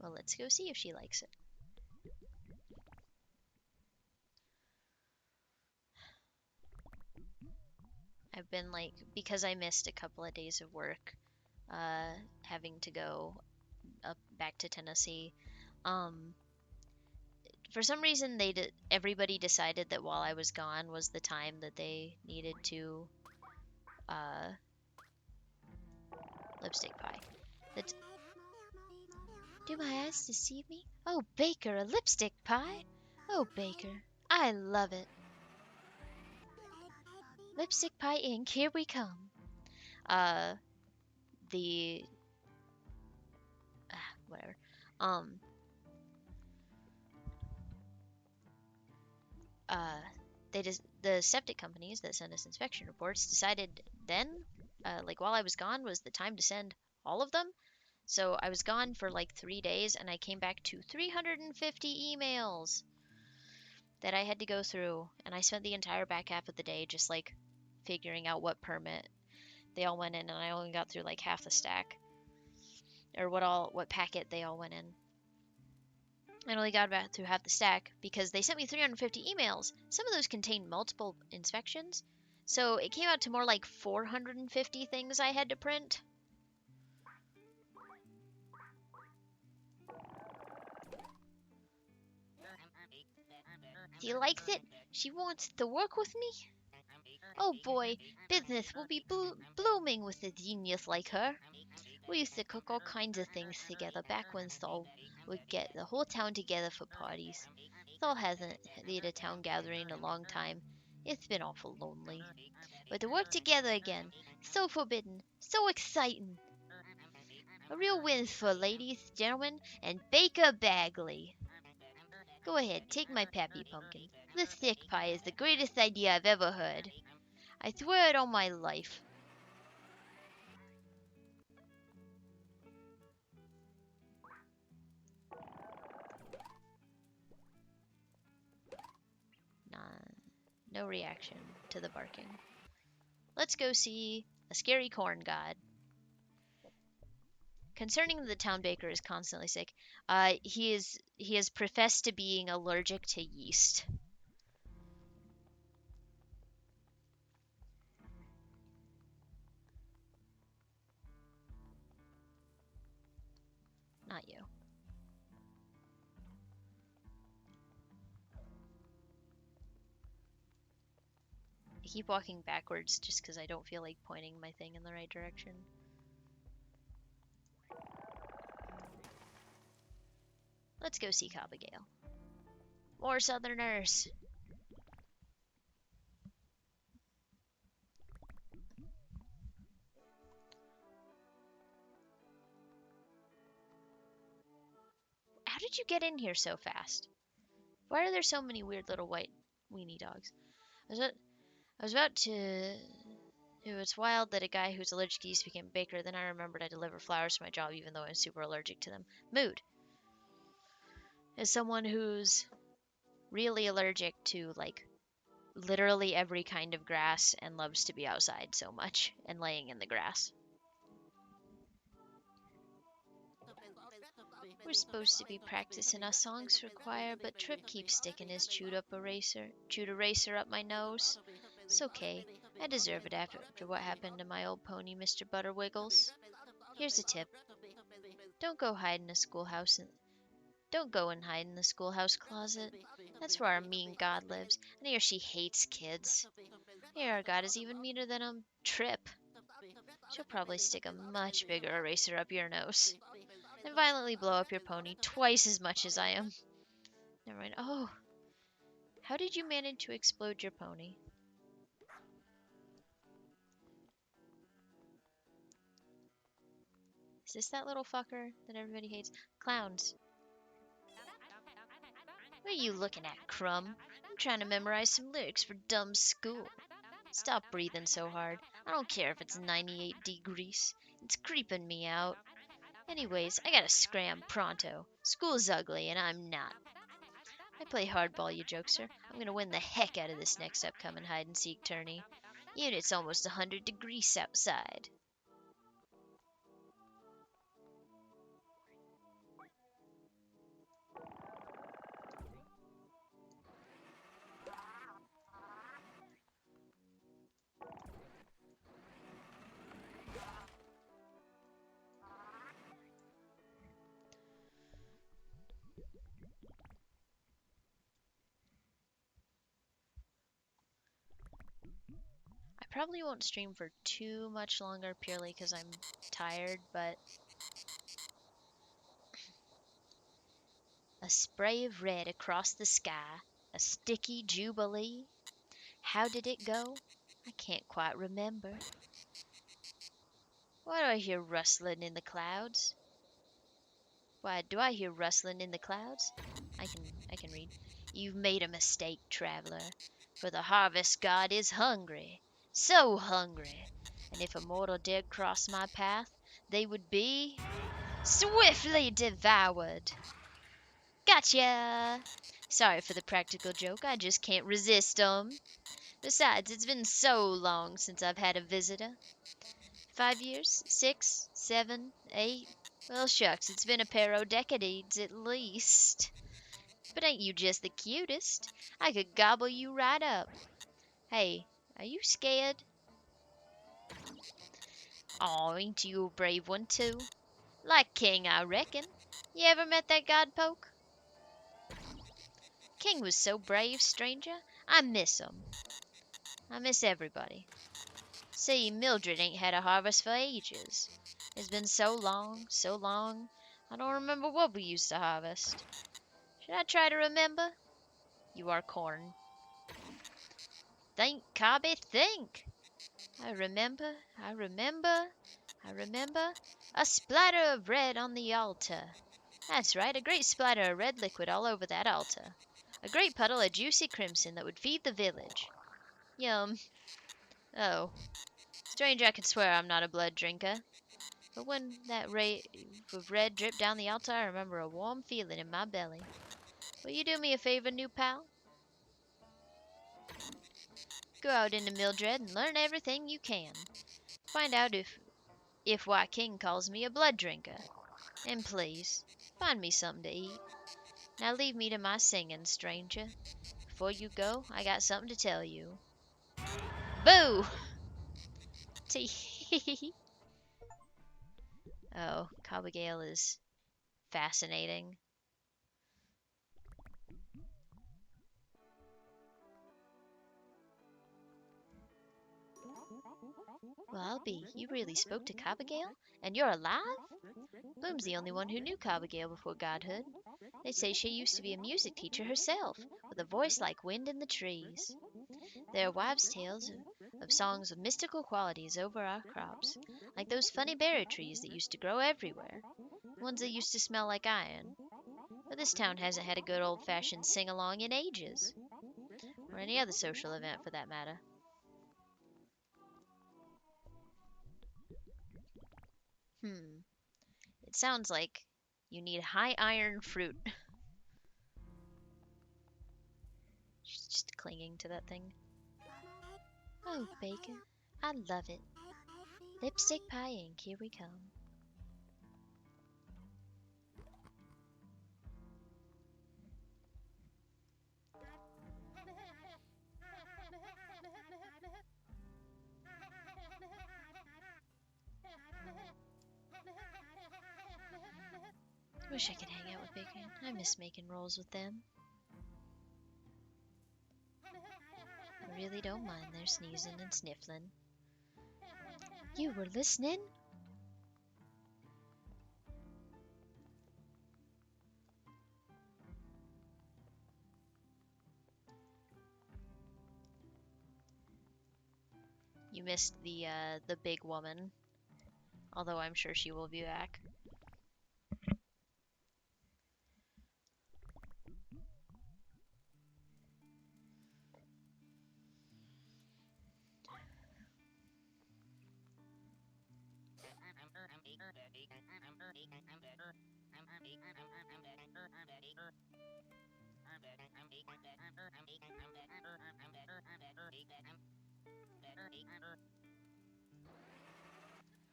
Well, let's go see if she likes it. I've been like, because I missed a couple of days of work, having to go up back to Tennessee. For some reason, everybody decided that while I was gone was the time that they needed to uh, lipstick pie. That's, do my eyes deceive me? Oh, Baker, a lipstick pie? Oh, Baker, I love it. Lipstick Pie Inc., here we come. Uh, the whatever. Um, uh, the septic companies that send us inspection reports decided then, like while I was gone, was the time to send all of them. So I was gone for like 3 days, and I came back to 350 emails that I had to go through, and I spent the entire back half of the day just like figuring out what permit they all went in, and I only got through like half the stack, or what packet they all went in. I only got back through half the stack because they sent me 350 emails. Some of those contained multiple inspections, so it came out to more like 450 things I had to print. He likes it. She wants to work with me. Oh boy, business will be blooming with a genius like her. We used to cook all kinds of things together back when Saul would get the whole town together for parties. Saul hasn't led a town gathering in a long time. It's been awful lonely. But to work together again, so forbidden, so exciting. A real win for ladies, gentlemen, and Baker Bagley. Go ahead, take my Pappy Pumpkin. This thick pie is the greatest idea I've ever heard. I swear it on my life. Nah, no reaction to the barking. Let's go see a scary corn god. Concerning the town baker is constantly sick, he has professed to being allergic to yeast. Not you. I keep walking backwards just because I don't feel like pointing my thing in the right direction. Let's go see Cobbigail. More Southerners! How did you get in here so fast? Why are there so many weird little white weenie dogs? I was about to... It was wild that a guy who's allergic to yeast became a baker. Then I remembered I deliver flowers for my job even though I'm super allergic to them. Mood. As someone who's really allergic to, like, literally every kind of grass and loves to be outside so much and laying in the grass. We're supposed to be practicing our songs for choir, but Trip keeps sticking his chewed eraser up my nose. It's okay. I deserve it after what happened to my old pony, Mr. Butterwiggles. Here's a tip. Don't go hide in a schoolhouse and Don't go and hide in the schoolhouse closet. That's where our mean God lives, and here she hates kids. Here our God is even meaner than Trip. She'll probably stick a much bigger eraser up your nose and violently blow up your pony twice as much as I am. Never mind. Oh, how did you manage to explode your pony? Is this that little fucker that everybody hates? Clowns. What are you looking at, Crumb? I'm trying to memorize some lyrics for dumb school. Stop breathing so hard. I don't care if it's 98 degrees. It's creeping me out. Anyways, I gotta scram pronto. School's ugly, and I'm not. I play hardball, you jokester. I'm gonna win the heck out of this next upcoming hide-and-seek tourney. Even it's almost 100 degrees outside. probably won't stream for too much longer purely because I'm tired, but a spray of red across the sky, a sticky jubilee. How did it go? I can't quite remember. Why do I hear rustling in the clouds? Why do I hear rustling in the clouds? I can read. You've made a mistake, traveler, for the harvest god is hungry, so hungry, and if a mortal dared cross my path, they would be swiftly devoured. Gotcha! Sorry for the practical joke, I just can't resist 'em. Besides, it's been so long since I've had a visitor. 5 years? 6? 7? 8? Well, shucks, it's been a pair o' decades at least. But ain't you just the cutest? I could gobble you right up. Hey, are you scared? Aw, ain't you a brave one, too? Like King, I reckon. You ever met that godpoke? King was so brave, stranger. I miss 'em. I miss everybody. See, Mildred ain't had a harvest for ages. It's been so long, so long, I don't remember what we used to harvest. Should I try to remember? You are corn. Think, Cobby, think! I remember, I remember, I remember. A splatter of red on the altar. That's right, a great splatter of red liquid all over that altar. A great puddle of juicy crimson that would feed the village. Yum. Oh. Stranger, I could swear I'm not a blood drinker. But when that ray of red dripped down the altar, I remember a warm feeling in my belly. Will you do me a favor, new pal? Go out into Mildred and learn everything you can. Find out if why King calls me a blood drinker. And please, find me something to eat. Now leave me to my singing, stranger. Before you go, I got something to tell you. Boo! Tee. Oh, Cobbergale is fascinating. Well, I'll be. You really spoke to Cobbergale? And you're alive? Bloom's the only one who knew Cobbergale before godhood. They say she used to be a music teacher herself, with a voice like wind in the trees. There are wives' tales of songs of mystical qualities over our crops, like those funny berry trees that used to grow everywhere, ones that used to smell like iron. But this town hasn't had a good old-fashioned sing-along in ages, or any other social event for that matter. It sounds like you need high iron fruit. She's just clinging to that thing. Oh, bacon. I love it. Lipstick pie ink, here we come. Wish I could hang out with Bacon. I miss making rolls with them. I really don't mind their sneezing and sniffling. You were listening? You missed the big woman, although I'm sure she will be back.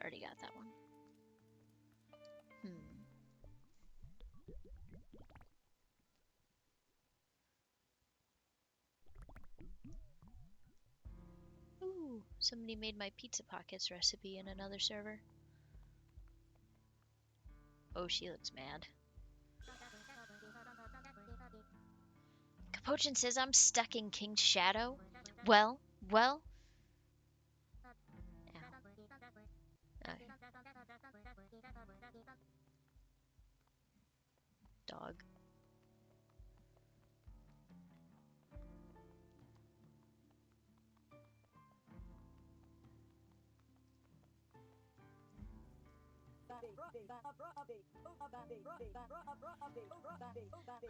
Already got that one. Ooh, somebody made my pizza pockets recipe in another server. Oh, she looks mad. Capochin says I'm stuck in King's Shadow. Well, Dog.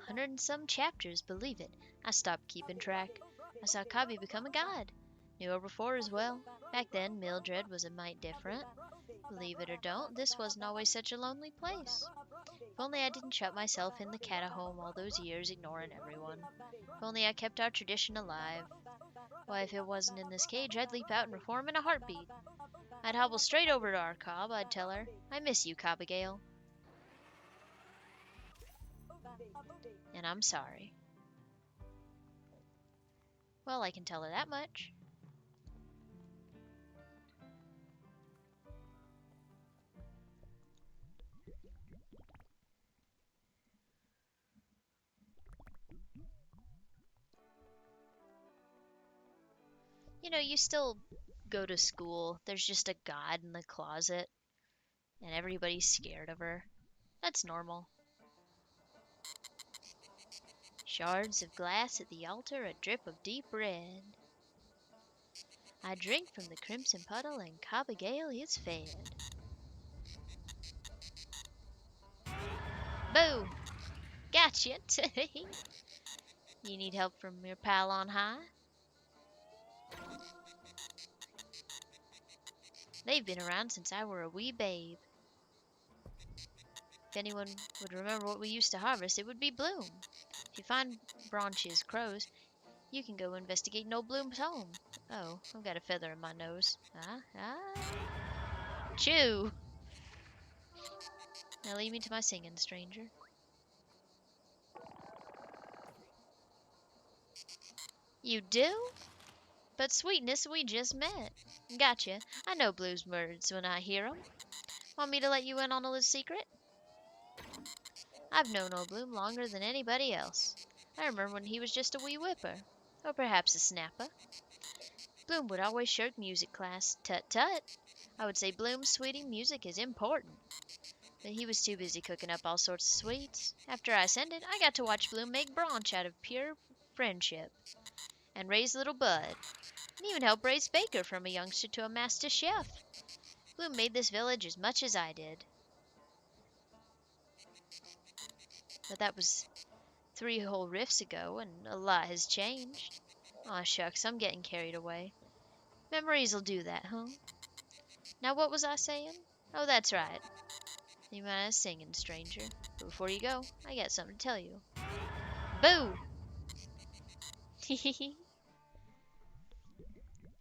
Hundred and some chapters, believe it. I stopped keeping track. I saw Kabi become a god. Knew her before as well. Back then, Mildred was a mite different. Believe it or don't, this wasn't always such a lonely place. If only I didn't shut myself in the catahome all those years ignoring everyone. If only I kept our tradition alive. Why, if it wasn't in this cage, I'd leap out and reform in a heartbeat. I'd hobble straight over to our cob. I'd tell her, I miss you, Cobbigail. And I'm sorry. Well, I can tell her that much. You know, you still go to school. There's just a god in the closet, and everybody's scared of her. That's normal. Shards of glass at the altar, a drip of deep red. I drink from the crimson puddle, and Cobbigail is fed. Boo! Gotcha! You need help from your pal on high? They've been around since I were a wee babe. If anyone would remember what we used to harvest, it would be Bloom. If you find Branch's crows, you can go investigate old Bloom's home. Oh, I've got a feather in my nose. Chew! Now lead me to my singing, stranger. You do? But sweetness, we just met. Gotcha. I know Blue's words when I hear 'em. Want me to let you in on a little secret? I've known old Bloom longer than anybody else. I remember when he was just a wee whipper. Or perhaps a snapper. Bloom would always shirk music class. Tut tut. I would say, Bloom, sweetie, music is important. But he was too busy cooking up all sorts of sweets. After I ascended, I got to watch Bloom make branch out of pure friendship. And raise little Bud. And even help raise Baker from a youngster to a master chef. Bloom made this village as much as I did. But that was 3 whole rifts ago, and a lot has changed. Aw, shucks, I'm getting carried away. Memories'll do that, huh? Now what was I saying? Oh, that's right. You mind singing, stranger. But before you go, I got something to tell you. Boo!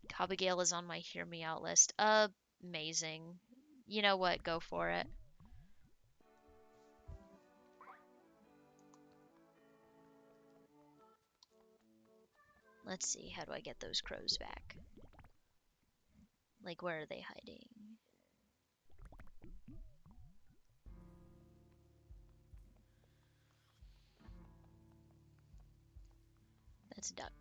Cobbigail is on my hear me out list. Amazing. You know what? Go for it. Let's see. How do I get those crows back? Like, where are they hiding? That's a duck.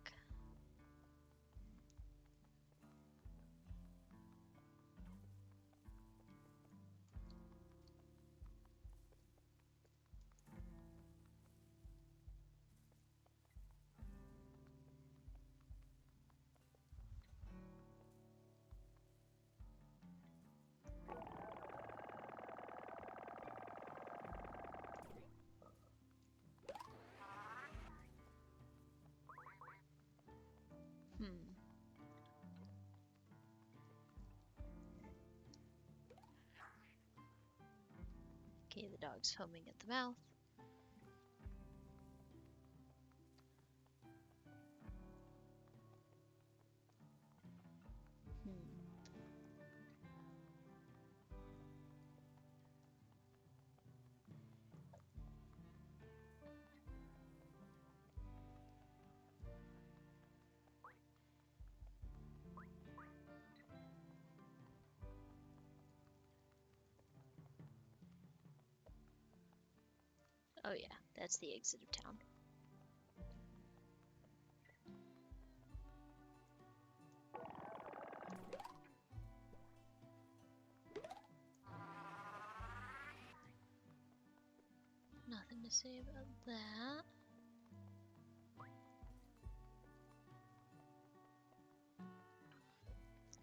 Okay, the dog's foaming at the mouth. Oh yeah, that's the exit of town. Nothing to say about that.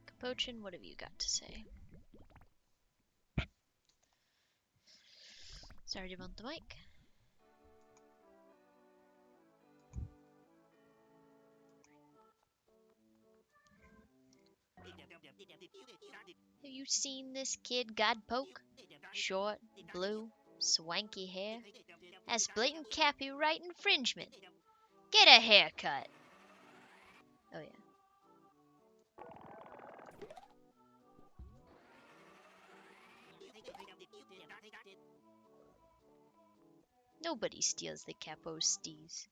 Capuchin, what have you got to say? Sorry to bump the mic. Have you seen this kid, Godpoke? Short, blue, swanky hair. Has blatant copyright infringement. Get a haircut. Oh yeah. Nobody steals the Capo stees.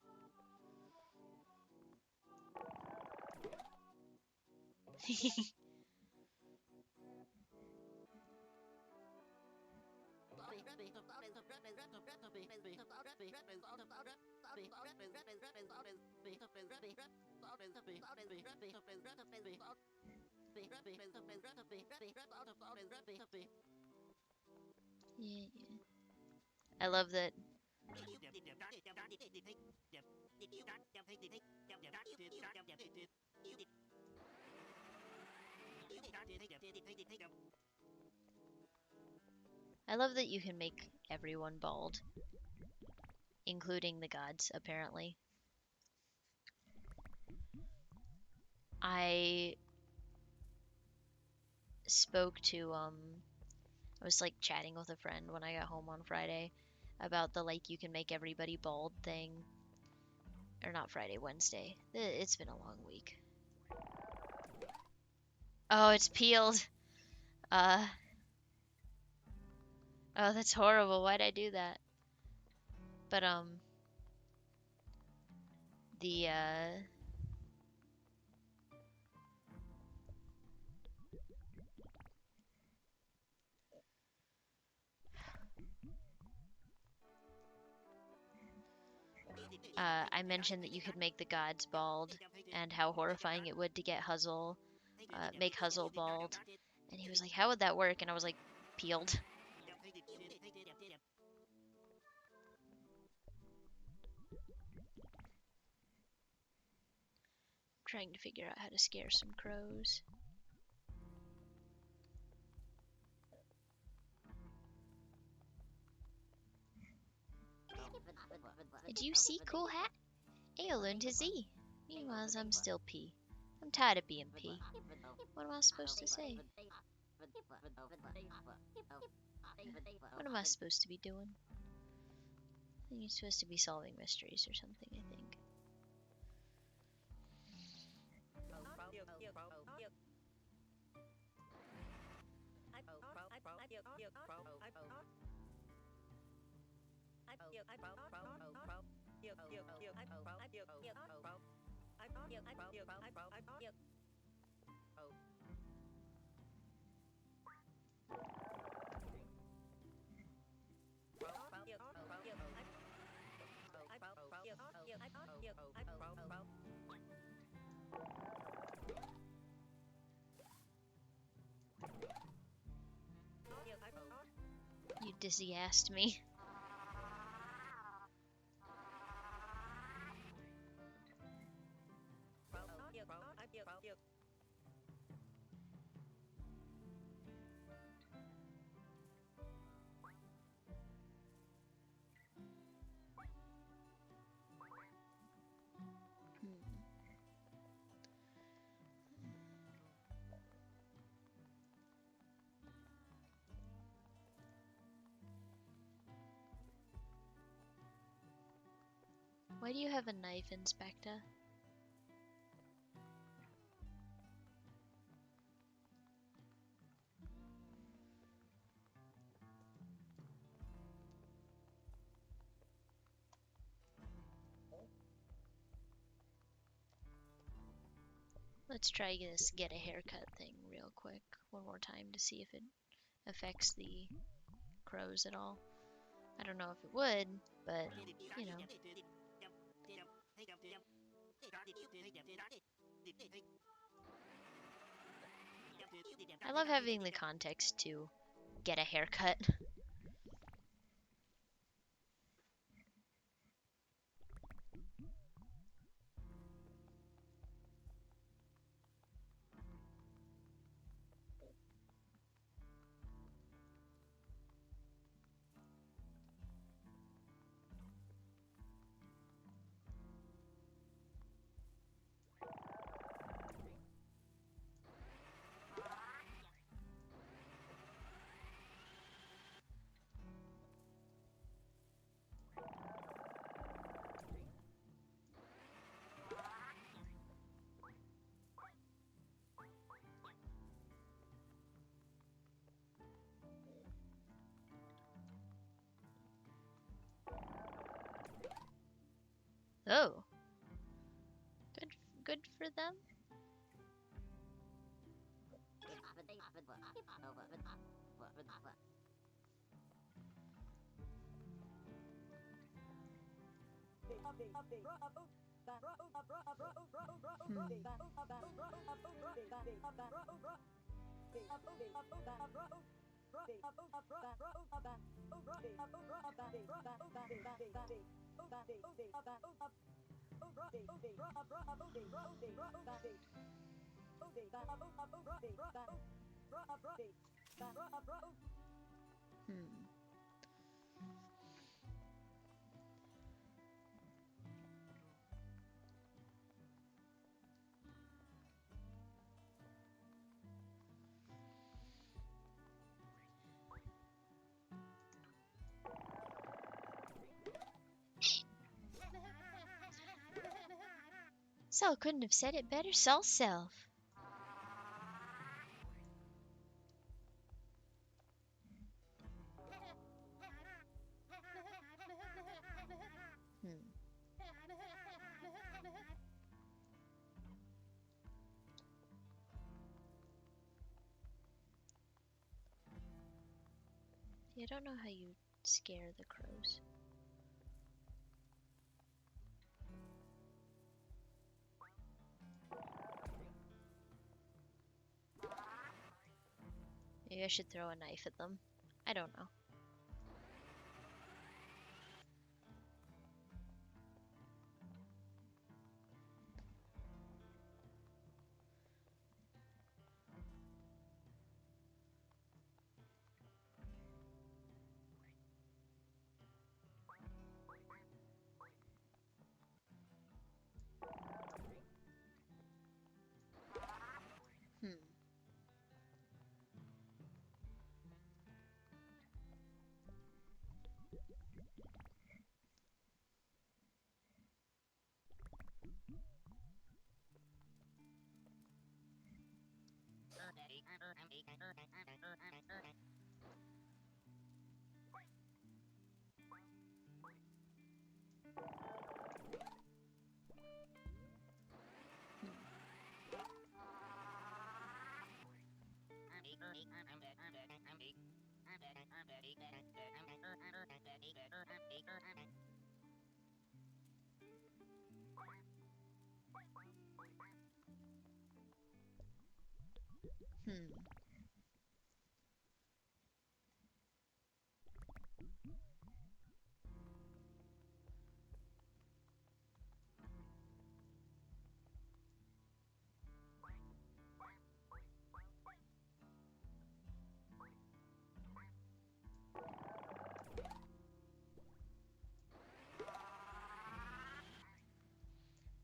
Yeah, yeah. I love that. I love that you can make everyone bald, including the gods, apparently. I spoke to, I was like chatting with a friend when I got home on Friday about the like you can make everybody bald thing. Or not Friday, Wednesday. It's been a long week. Oh, it's peeled. Oh, that's horrible. Why'd I do that? But, the, I mentioned that you could make the gods bald and how horrifying it would to get Huzzle, make Huzzle bald. And he was like, how would that work? And I was like, peeled. Trying to figure out how to scare some crows. Did you see, Cool Hat? A learned his E. Meanwhile, I'm still P. I'm tired of being P. What am I supposed to say? What am I supposed to be doing? I think you're supposed to be solving mysteries or something, I think. You dizzy-assed me. Why do you have a knife, Inspector? Let's try this get a haircut thing real quick one more time to see if it affects the crows at all. I don't know if it would, but, you know. I love having the context to get a haircut. Oh, good for them. Hmm. Sal couldn't have said it better. Sal's self. Hmm. I don't know how you scare the crows. Maybe I should throw a knife at them. I don't know. Hmm. Hmm.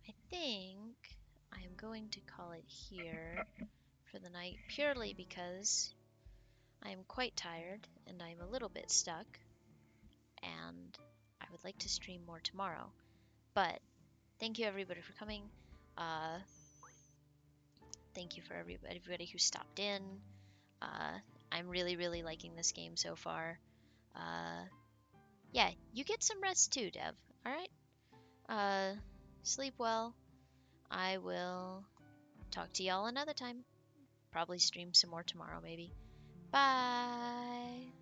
I think I'm going to call it here for the night purely because I am quite tired and I'm a little bit stuck and I would like to stream more tomorrow. But thank you everybody for coming. Uh, thank you for everybody who stopped in. Uh, I'm really liking this game so far. Yeah, you get some rest too, Dev. All right. Sleep well. I will talk to y'all another time. Probably stream some more tomorrow, maybe. Bye.